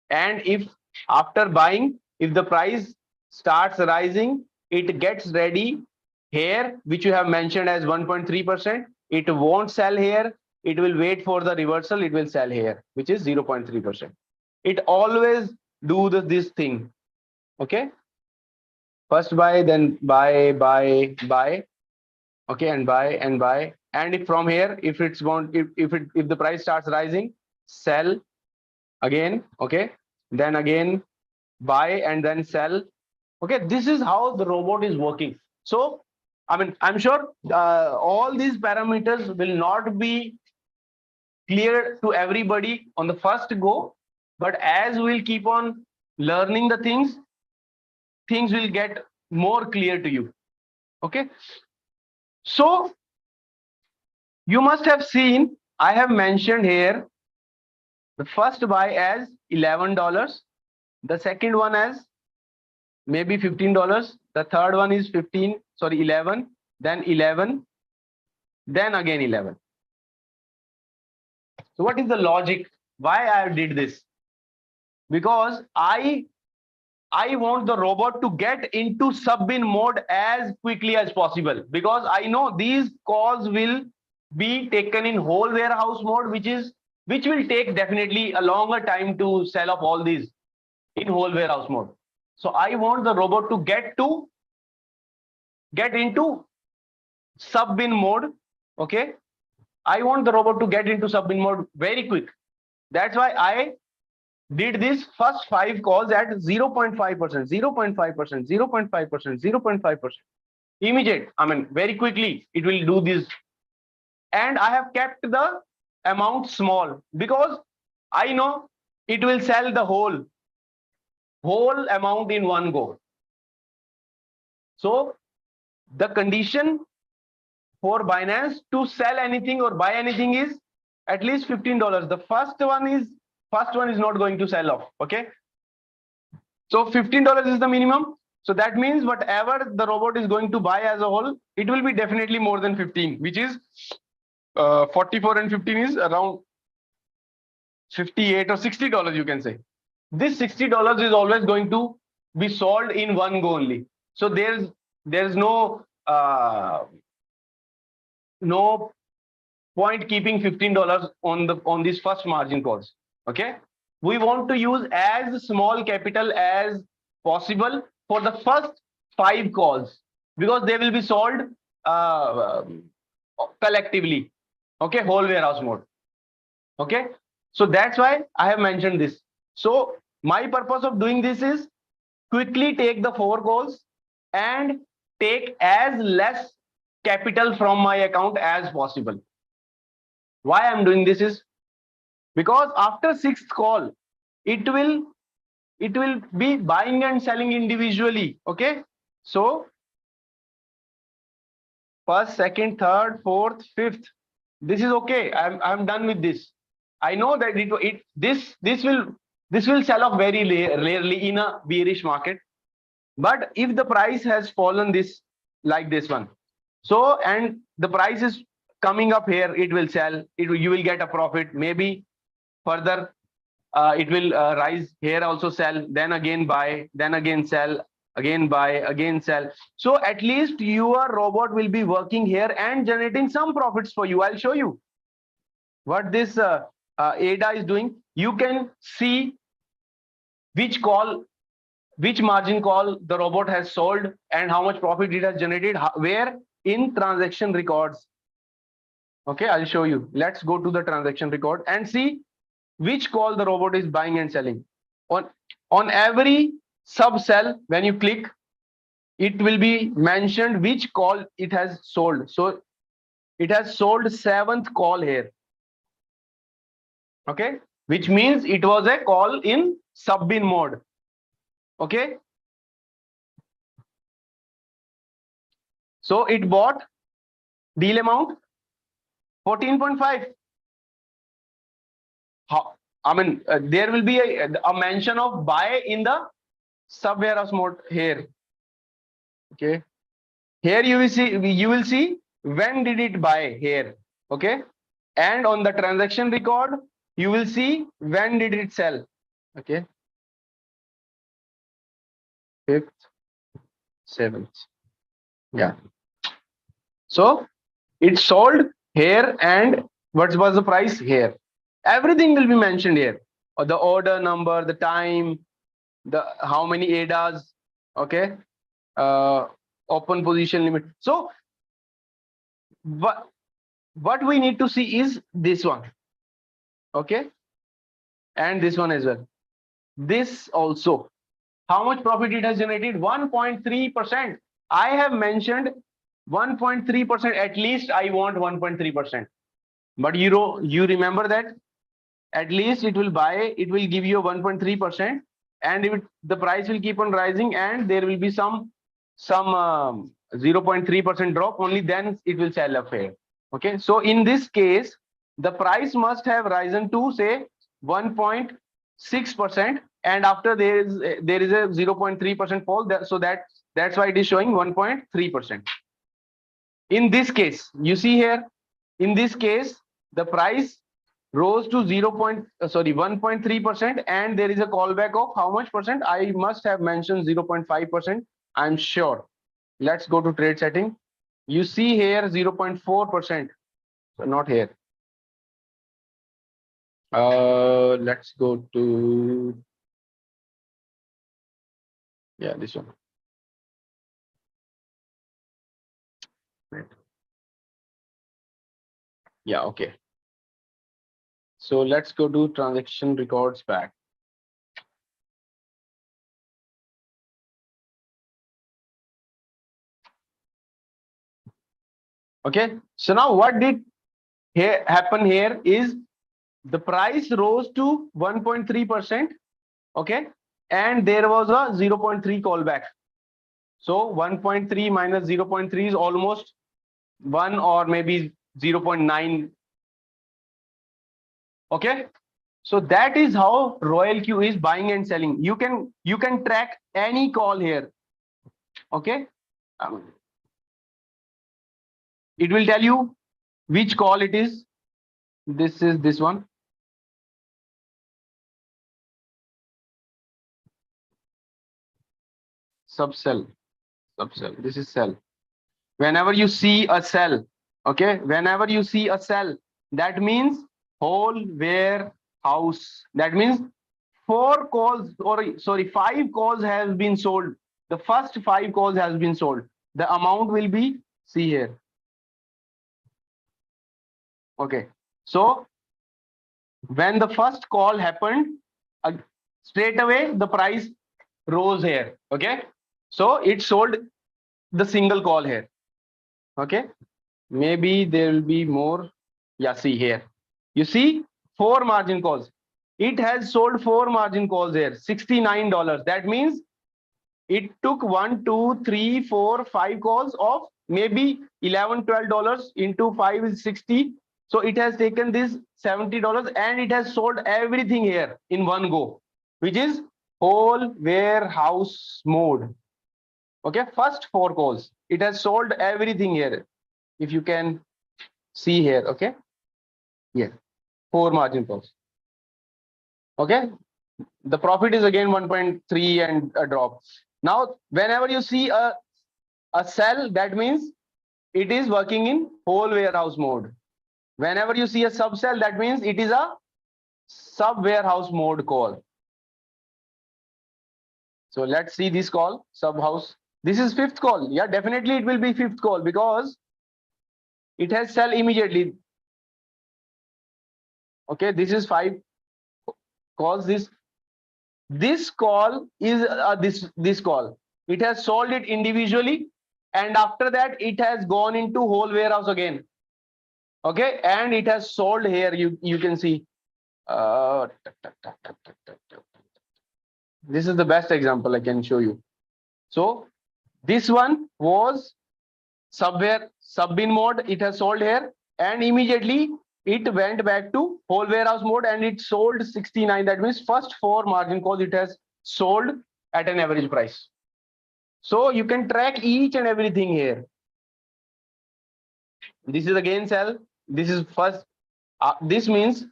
And if after buying, if the price starts rising, it gets ready here, which you have mentioned as 1.3%. It won't sell here. It will wait for the reversal. It will sell here, which is 0.3%. It always do this thing. Okay. First buy, then buy. Okay, and buy and buy. And if from here, if it's going, if the price starts rising, sell again. Okay, then again buy and then sell. Okay, this is how the robot is working. So I mean, I'm sure all these parameters will not be clear to everybody on the first go, but as we'll keep on learning the things will get more clear to you. Okay. So you must have seen, I have mentioned here the first buy as $11, the second one as maybe $15, the third one is 11, then 11, then again 11. So what is the logic? Why I did this? Because I want the robot to get into sub-bin mode as quickly as possible, because I know these calls will be taken in whole warehouse mode, which will take definitely a longer time to sell off all these in whole warehouse mode. So I want the robot to get into sub-bin mode. Okay. I want the robot to get into sub-bin mode very quick. That's why I did this first 5 calls at 0.5%, 0.5%, 0.5%, 0.5%. Immediate. I mean, very quickly it will do this. And I have kept the amount small because I know it will sell the whole amount in one go. So the condition for Binance to sell anything or buy anything is at least $15. The first one is not going to sell off. Okay. So $15 is the minimum. So that means whatever the robot is going to buy as a whole, it will be definitely more than 15, which is 44 and 15 is around 58 or $60, you can say. This $60 is always going to be sold in one go only. So there's no point keeping $15 on these first margin calls. Okay. We want to use as small capital as possible for the first 5 calls, because they will be sold collectively. Okay. Whole warehouse mode. Okay. So that's why I have mentioned this. So my purpose of doing this is quickly take the 4 calls and take as less capital from my account as possible. Why I'm doing this is because after 6th call, it will be buying and selling individually. Okay. So first, second, third, fourth, fifth, this is okay. I'm done with this. I know that this will sell off very rarely in a bearish market. But if the price has fallen this like this one, so and the price is coming up here, it will sell. You will get a profit. Maybe further it will rise here, also sell, then again buy, then again sell, again buy, again sell. So at least your robot will be working here and generating some profits for you. I'll show you what this ADA is doing. You can see which margin call the robot has sold and how much profit it has generated, where in transaction records. Okay, I'll show you. Let's go to the transaction record and see which call the robot is buying and selling. On every sub cell, when you click, it will be mentioned which call it has sold. So it has sold 7th call here. Okay, which means it was a call in sub-bin mode. Okay. So it bought deal amount 14.5. I mean, there will be a mention of buy in the sub warehouse mode here. Okay. Here you will see when did it buy here. Okay. And on the transaction record, you will see when did it sell. Okay. 5th, 7th. Yeah. So it sold here, and what was the price here? Everything will be mentioned here. Or the order number, the time, the how many ADAs. Okay. Open position limit. So what we need to see is this one. Okay. And this one as well. This also. How much profit it has generated? 1.3%. I have mentioned 1.3%, at least I want 1.3%. But you remember that at least it will give you 1.3%, and the price will keep on rising, and there will be some 0.3% drop, only then it will sell up here. Okay, so in this case, the price must have risen to say 1.6%, and after there is a 0.3% fall, so that's why it is showing 1.3%. In this case, you see here, in this case, the price rose to 1.3%, and there is a callback of how much percent? I must have mentioned 0.5%. I'm sure. Let's go to trade setting. You see here 0.4%. So not here. Let's go to this one. Right. Yeah, okay. So let's go to transaction records back. Okay, so now what did happen here is the price rose to 1.3%. Okay, and there was a 0.3 callback. So 1.3 minus 0.3 is almost 1 or maybe 0.9. Okay, so that is how Royalq is buying and selling. You can track any call here. Okay, it will tell you which call it is. This is this one. Subsell. This is sell. Whenever you see a sell, okay, whenever you see a sell, that means whole warehouse. That means 5 calls has been sold. The first 5 calls has been sold. The amount will be, see here. Okay, so when the first call happened, straight away the price rose here. Okay, so it sold the single call here. Okay, maybe there will be more. Yeah, see here, you see 4 margin calls. It has sold 4 margin calls here, $69. That means it took 1, 2, 3, 4, 5 calls of maybe $11-12 into 5 is 60. So it has taken this $70 and it has sold everything here in one go, which is whole warehouse mode. Okay, first 4 calls, it has sold everything here. If you can see here, okay, yeah, 4 margin calls. Okay, the profit is again 1.3 and a drop. Now, whenever you see a sell, that means it is working in whole warehouse mode. Whenever you see a sub sell, that means it is a sub warehouse mode call. So let's see this call, sub house. This is 5th call. Yeah, definitely it will be 5th call because it has sell immediately. Okay, this is 5 calls. This call is this call. It has sold it individually, and after that it has gone into whole warehouse again. Okay, and it has sold here. You can see. This is the best example I can show you. So this one was sub-in mode. It has sold here, and immediately it went back to whole warehouse mode and it sold 69. That means first 4 margin calls it has sold at an average price. So you can track each and everything here. This is again sell. This is first. This means,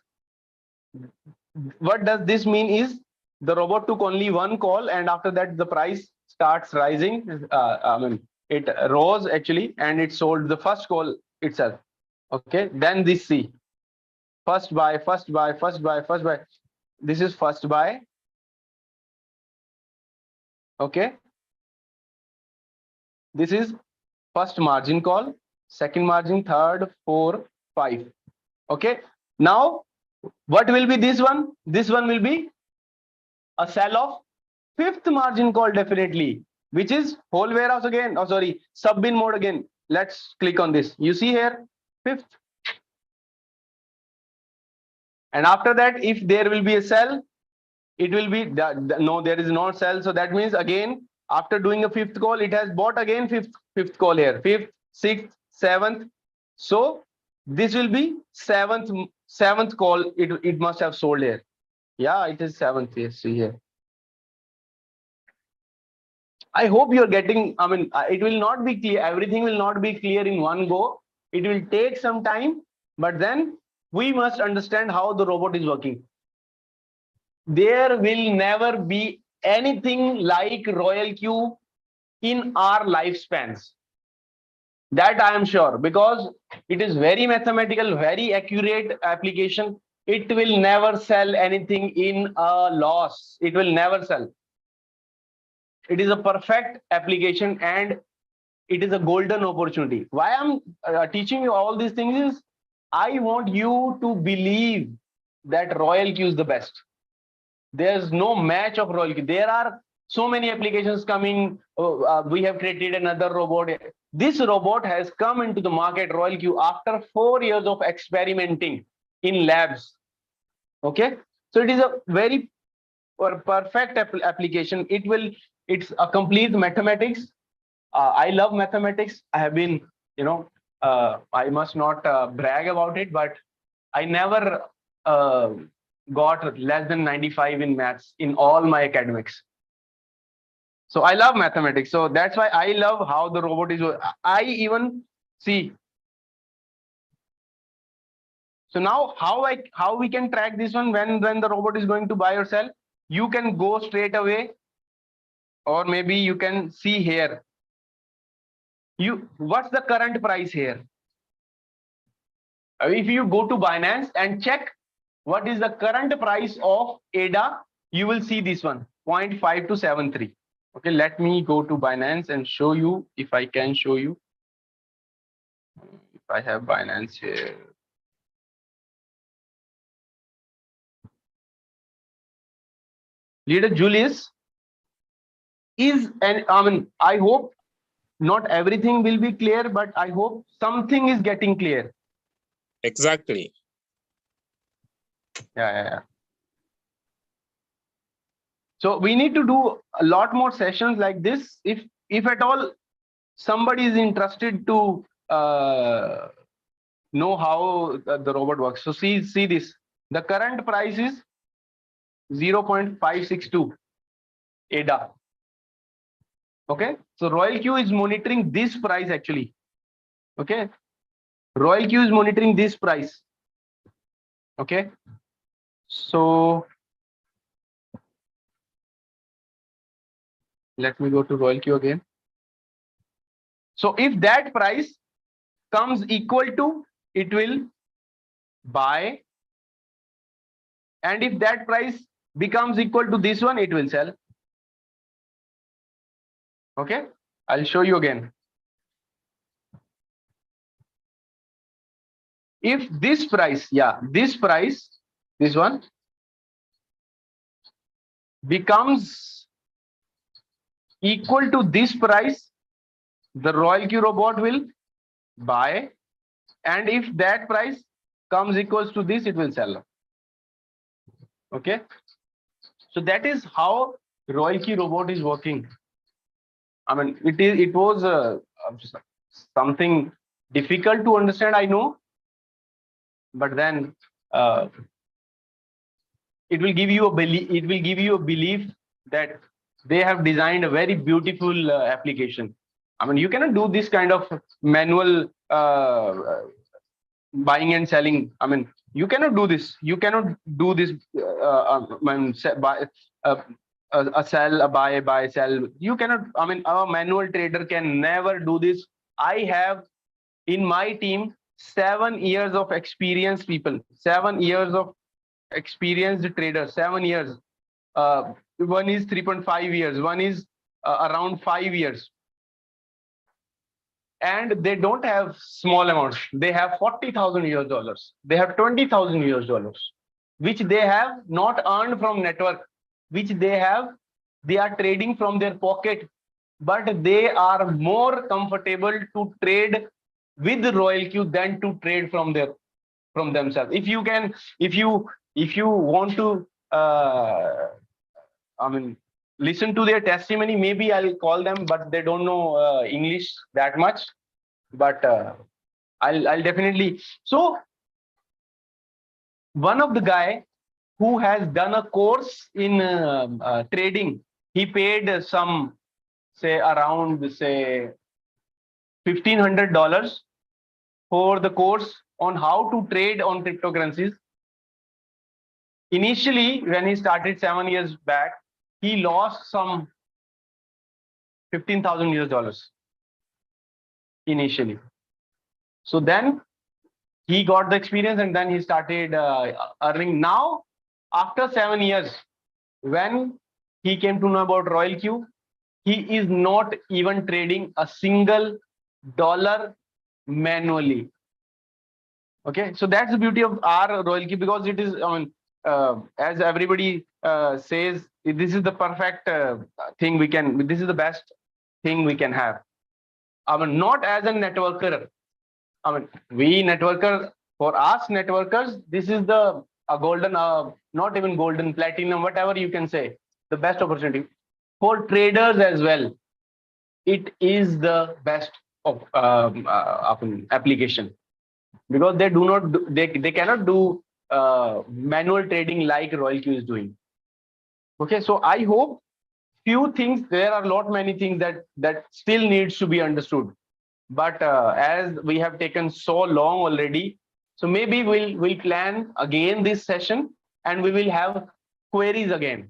what does this mean is the robot took only 1 call and after that the price starts rising. I mean, it rose actually and it sold the first call itself. Okay, then this C. First buy, first buy, first buy, first buy. This is first buy. Okay. This is first margin call, second margin, third, 4, 5. Okay. Now, what will be this one? This one will be a sell of 5th margin call definitely, which is whole warehouse again. Oh, sorry, sub-in mode again. let's click on this. You see here, fifth. And after that, if there will be a sell, it will be no, there is no sell. So that means again, after doing a fifth call, it has bought again fifth call here, fifth, sixth, seventh. So this will be seventh call. It must have sold here. Yeah, it is seventh. Yes, see here. I hope you're getting. I mean, it will not be clear. Everything will not be clear in one go. It will take some time, but then we must understand how the robot is working. There will never be anything like Royalq in our lifespans. That I am sure, because it is very mathematical, very accurate application. It will never sell anything in a loss. It will never sell. It is a perfect application and it is a golden opportunity. Why I'm teaching you all these things is I want you to believe that Royalq is the best. There's no match of Royalq. There are so many applications coming. We have created another robot. This robot has come into the market, Royalq, after 4 years of experimenting in labs. Okay, so it is a very perfect application. It's a complete mathematics. I love mathematics. I have been, I must not brag about it, but I never got less than 95 in maths in all my academics. So I love mathematics. So that's why I love how the robot is. I even see. So now how we can track this one when the robot is going to buy or sell? You can go straight away, or maybe you can see here. What's the current price here? If you go to Binance and check what is the current price of ADA, you will see this one, 0.5273. Okay, let me go to Binance and show you, if I can show you. If I have Binance here. Leader Julius I hope not everything will be clear, but I hope something is getting clear. Exactly. Yeah. So we need to do a lot more sessions like this. If at all somebody is interested to know how the robot works. So see this. The current price is 0.562 ADA. Okay, so Royalq is monitoring this price actually. Okay, Royalq is monitoring this price. Okay, so let me go to Royalq again. So if that price comes equal to, it will buy, and if that price becomes equal to this one, it will sell. Okay, I'll show you again. If this price, this one becomes equal to this price, the Royalq robot will buy, and if that price comes equals to this, it will sell. Okay, so that is how Royalq robot is working. I mean, it was something difficult to understand, I know, but then it will give you a belief. It will give you a belief that they have designed a very beautiful application. I mean, you cannot do this kind of manual buying and selling. I mean, you cannot do this. You cannot do this. A sell, a buy, sell. You cannot. I mean, a manual trader can never do this. I have in my team 7 years of experienced people, 7 years of experienced traders, 7 years. One is 3.5 years, one is around 5 years. And they don't have small amounts. They have 40,000 US dollars. They have 20,000 US dollars, which they have not earned from network, which they are trading from their pocket but they are more comfortable to trade with Royalq than to trade from themselves. If you want to I mean, listen to their testimony, maybe I'll call them, but they don't know English that much. But I'll definitely. So one of the guy who has done a course in trading, he paid some, say around, say $1,500 for the course on how to trade on cryptocurrencies. Initially, when he started 7 years back, he lost some 15,000 US dollars initially. So then he got the experience, and then he started earning. Now, after 7 years, when he came to know about Royalq, he is not even trading a single dollar manually. Okay, so that's the beauty of our Royalq, because it is as everybody says, this is the perfect thing we can. This is the best thing we can have. I mean, not as a networker. I mean, we networker, for us networkers, this is the a golden, not even golden, platinum, whatever you can say, the best opportunity. For traders as well, it is the best of application, because they do not do, they cannot do manual trading like Royalq is doing. Okay, so I hope few things, there are many things that still needs to be understood, but as we have taken so long already, so maybe we'll plan again this session, and we will have queries again.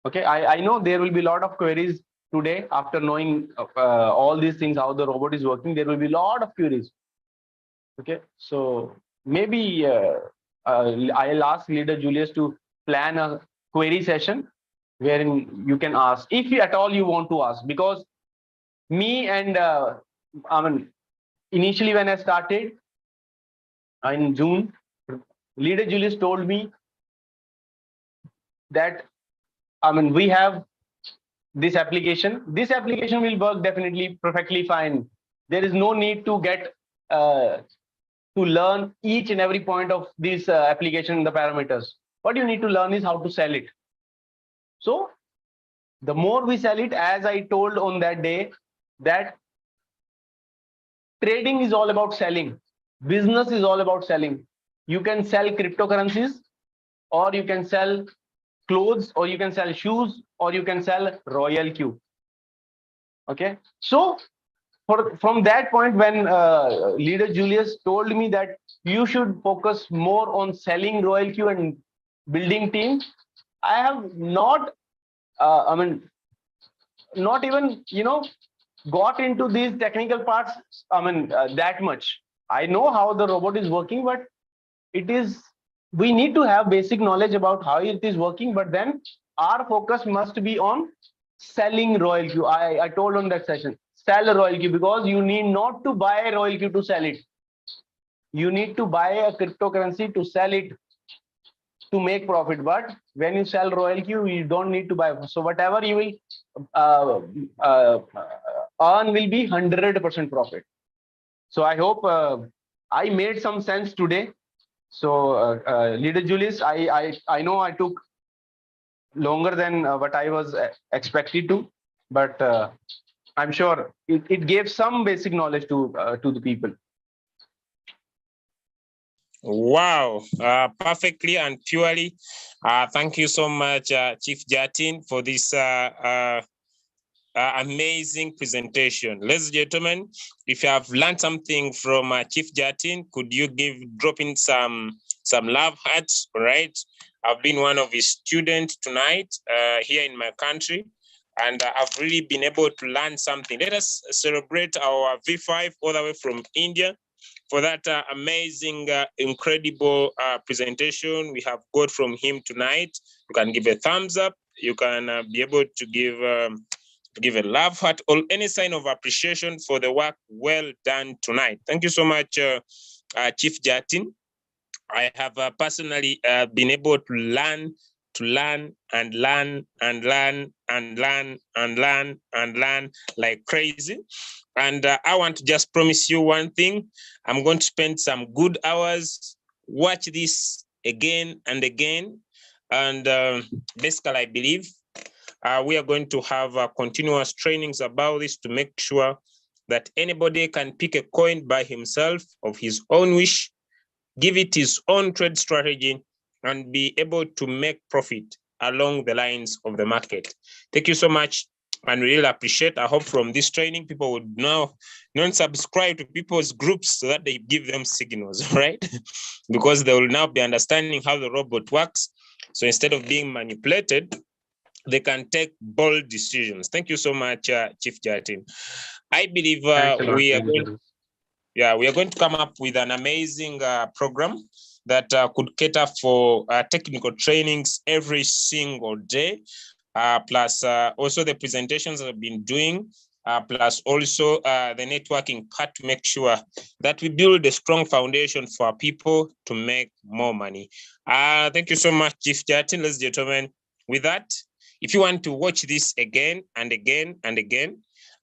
Okay, I know there will be a lot of queries today after knowing all these things, how the robot is working. There will be a lot of queries. Okay, so maybe I'll ask leader Julius to plan a query session wherein you can ask, if at all you want to ask, because me and I mean, initially when I started in June, leader Julius told me that, I mean, we have this application. This application will work definitely perfectly fine. There is no need to get to learn each and every point of this application, the parameters. What you need to learn is how to sell it. So the more we sell it, as I told on that day, that trading is all about selling. Business is all about selling. You can sell cryptocurrencies, or you can sell clothes, or you can sell shoes, or you can sell Royalq. Okay, so from that point, when leader Julius told me that you should focus more on selling Royalq and building teams, I have not not even got into these technical parts, that much. I know how the robot is working, but it is, we need to have basic knowledge about how it is working, but then our focus must be on selling Royalq. I told on that session, sell Royalq, because you need not to buy Royalq to sell it. You need to buy a cryptocurrency to sell it, to make profit. But when you sell Royalq, you don't need to buy. So whatever you will earn will be 100% profit. So I hope I made some sense today. So leader Julius, I know I took longer than what I was expected to, but I'm sure it gave some basic knowledge to the people. Wow, perfectly and purely. Thank you so much, Chief Jatin, for this amazing presentation. Ladies and gentlemen, if you have learned something from Chief Jatin, could you drop in some love hearts? Right, I've been one of his students tonight here in my country, and I've really been able to learn something. Let us celebrate our V5 all the way from India for that amazing, incredible presentation we have got from him tonight. You can give a thumbs up. You can be able to give a love heart or any sign of appreciation for the work well done tonight. Thank you so much, Chief Jatin. I have personally been able to learn to learn and learn and learn and learn and learn and learn like crazy. And I want to just promise you one thing. I'm going to spend some good hours, watch this again and again. And basically, I believe we are going to have continuous trainings about this to make sure that anybody can pick a coin by himself of his own wish, give it his own trade strategy, and be able to make profit along the lines of the market. Thank you so much, and really appreciate. I hope from this training, people would now not subscribe to people's groups so that they give them signals, right? Because they will now be understanding how the robot works. So instead of being manipulated, they can take bold decisions. Thank you so much, Chief Jatin. I believe we are going. Yeah, we are going to come up with an amazing program that could cater for technical trainings every single day, plus also the presentations that I've been doing, plus also the networking part to make sure that we build a strong foundation for our people to make more money. Thank you so much, Chief Jatin. Ladies and gentlemen, with that, if you want to watch this again and again and again,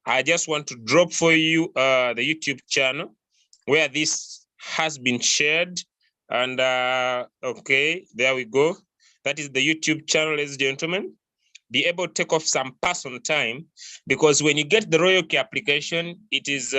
I just want to drop for you the YouTube channel where this has been shared. And okay, there we go. That is the YouTube channel, ladies and gentlemen. Be able to take off some personal time, because when you get the Royalq application, it is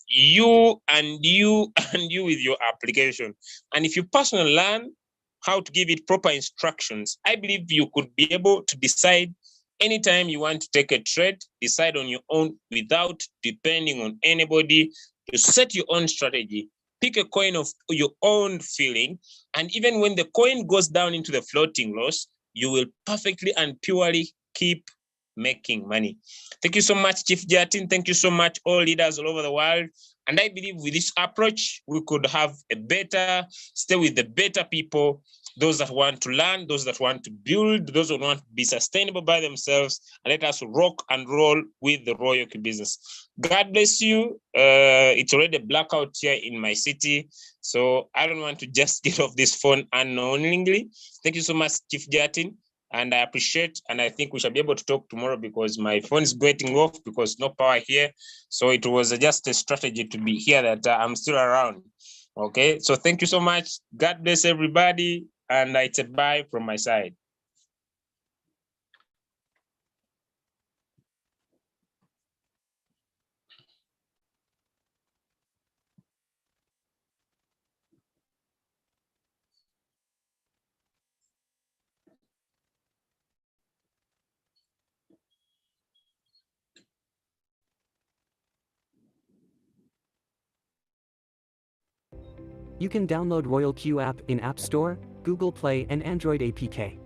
you and you and you with your application. And if you personally learn how to give it proper instructions, I believe you could be able to decide anytime you want to take a trade, decide on your own without depending on anybody, to set your own strategy, pick a coin of your own feeling. And even when the coin goes down into the floating loss, you will perfectly and purely keep making money. Thank you so much, Chief Jatin. Thank you so much, all leaders all over the world. And I believe with this approach, we could have a better, stay with the better people, those that want to learn, those that want to build, those who want to be sustainable by themselves, and let us rock and roll with the Royalq business. God bless you. It's already a blackout here in my city, so I don't want to just get off this phone unknowingly. Thank you so much, Chief Jatin, and I appreciate, and I think we shall be able to talk tomorrow because my phone is getting off because no power here. So it was just a strategy to be here that I'm still around. Okay, so thank you so much. God bless everybody. And it's a bye from my side. You can download Royalq app in App Store, Google Play and Android APK.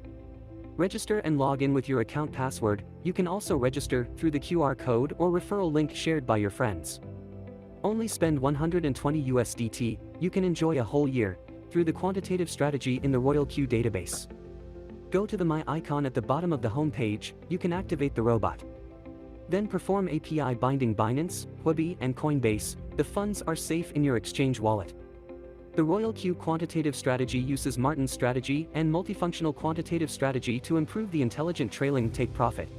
Register and log in with your account password. You can also register through the QR code or referral link shared by your friends. Only spend 120 USDT, you can enjoy a whole year through the quantitative strategy in the Royalq database. Go to the My icon at the bottom of the home page, you can activate the robot. Then perform API binding Binance, Huobi and Coinbase. The funds are safe in your exchange wallet. The Royalq quantitative strategy uses Martin's strategy and multifunctional quantitative strategy to improve the intelligent trailing take profit.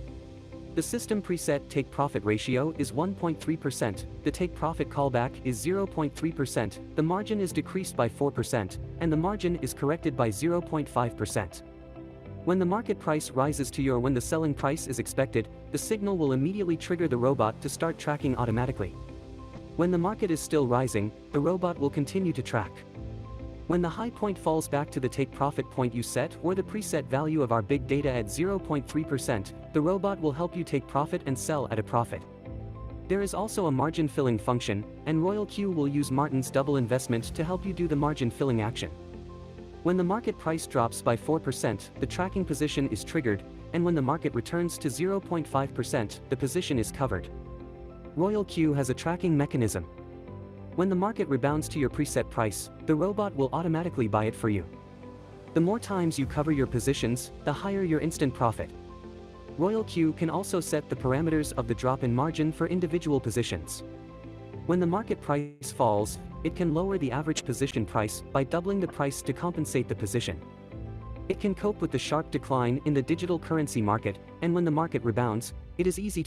The system preset take profit ratio is 1.3%, the take profit callback is 0.3%, the margin is decreased by 4%, and the margin is corrected by 0.5%. When the market price rises to or when the selling price is expected, the signal will immediately trigger the robot to start tracking automatically. When the market is still rising, the robot will continue to track. When the high point falls back to the take profit point you set or the preset value of our big data at 0.3%, the robot will help you take profit and sell at a profit. There is also a margin filling function, and Royalq will use Martin's double investment to help you do the margin filling action. When the market price drops by 4%, the tracking position is triggered, and when the market returns to 0.5%, the position is covered. Royalq has a tracking mechanism. When the market rebounds to your preset price, the robot will automatically buy it for you. The more times you cover your positions, the higher your instant profit. Royalq can also set the parameters of the drop in margin for individual positions. When the market price falls, it can lower the average position price by doubling the price to compensate the position. It can cope with the sharp decline in the digital currency market, and when the market rebounds, it is easy to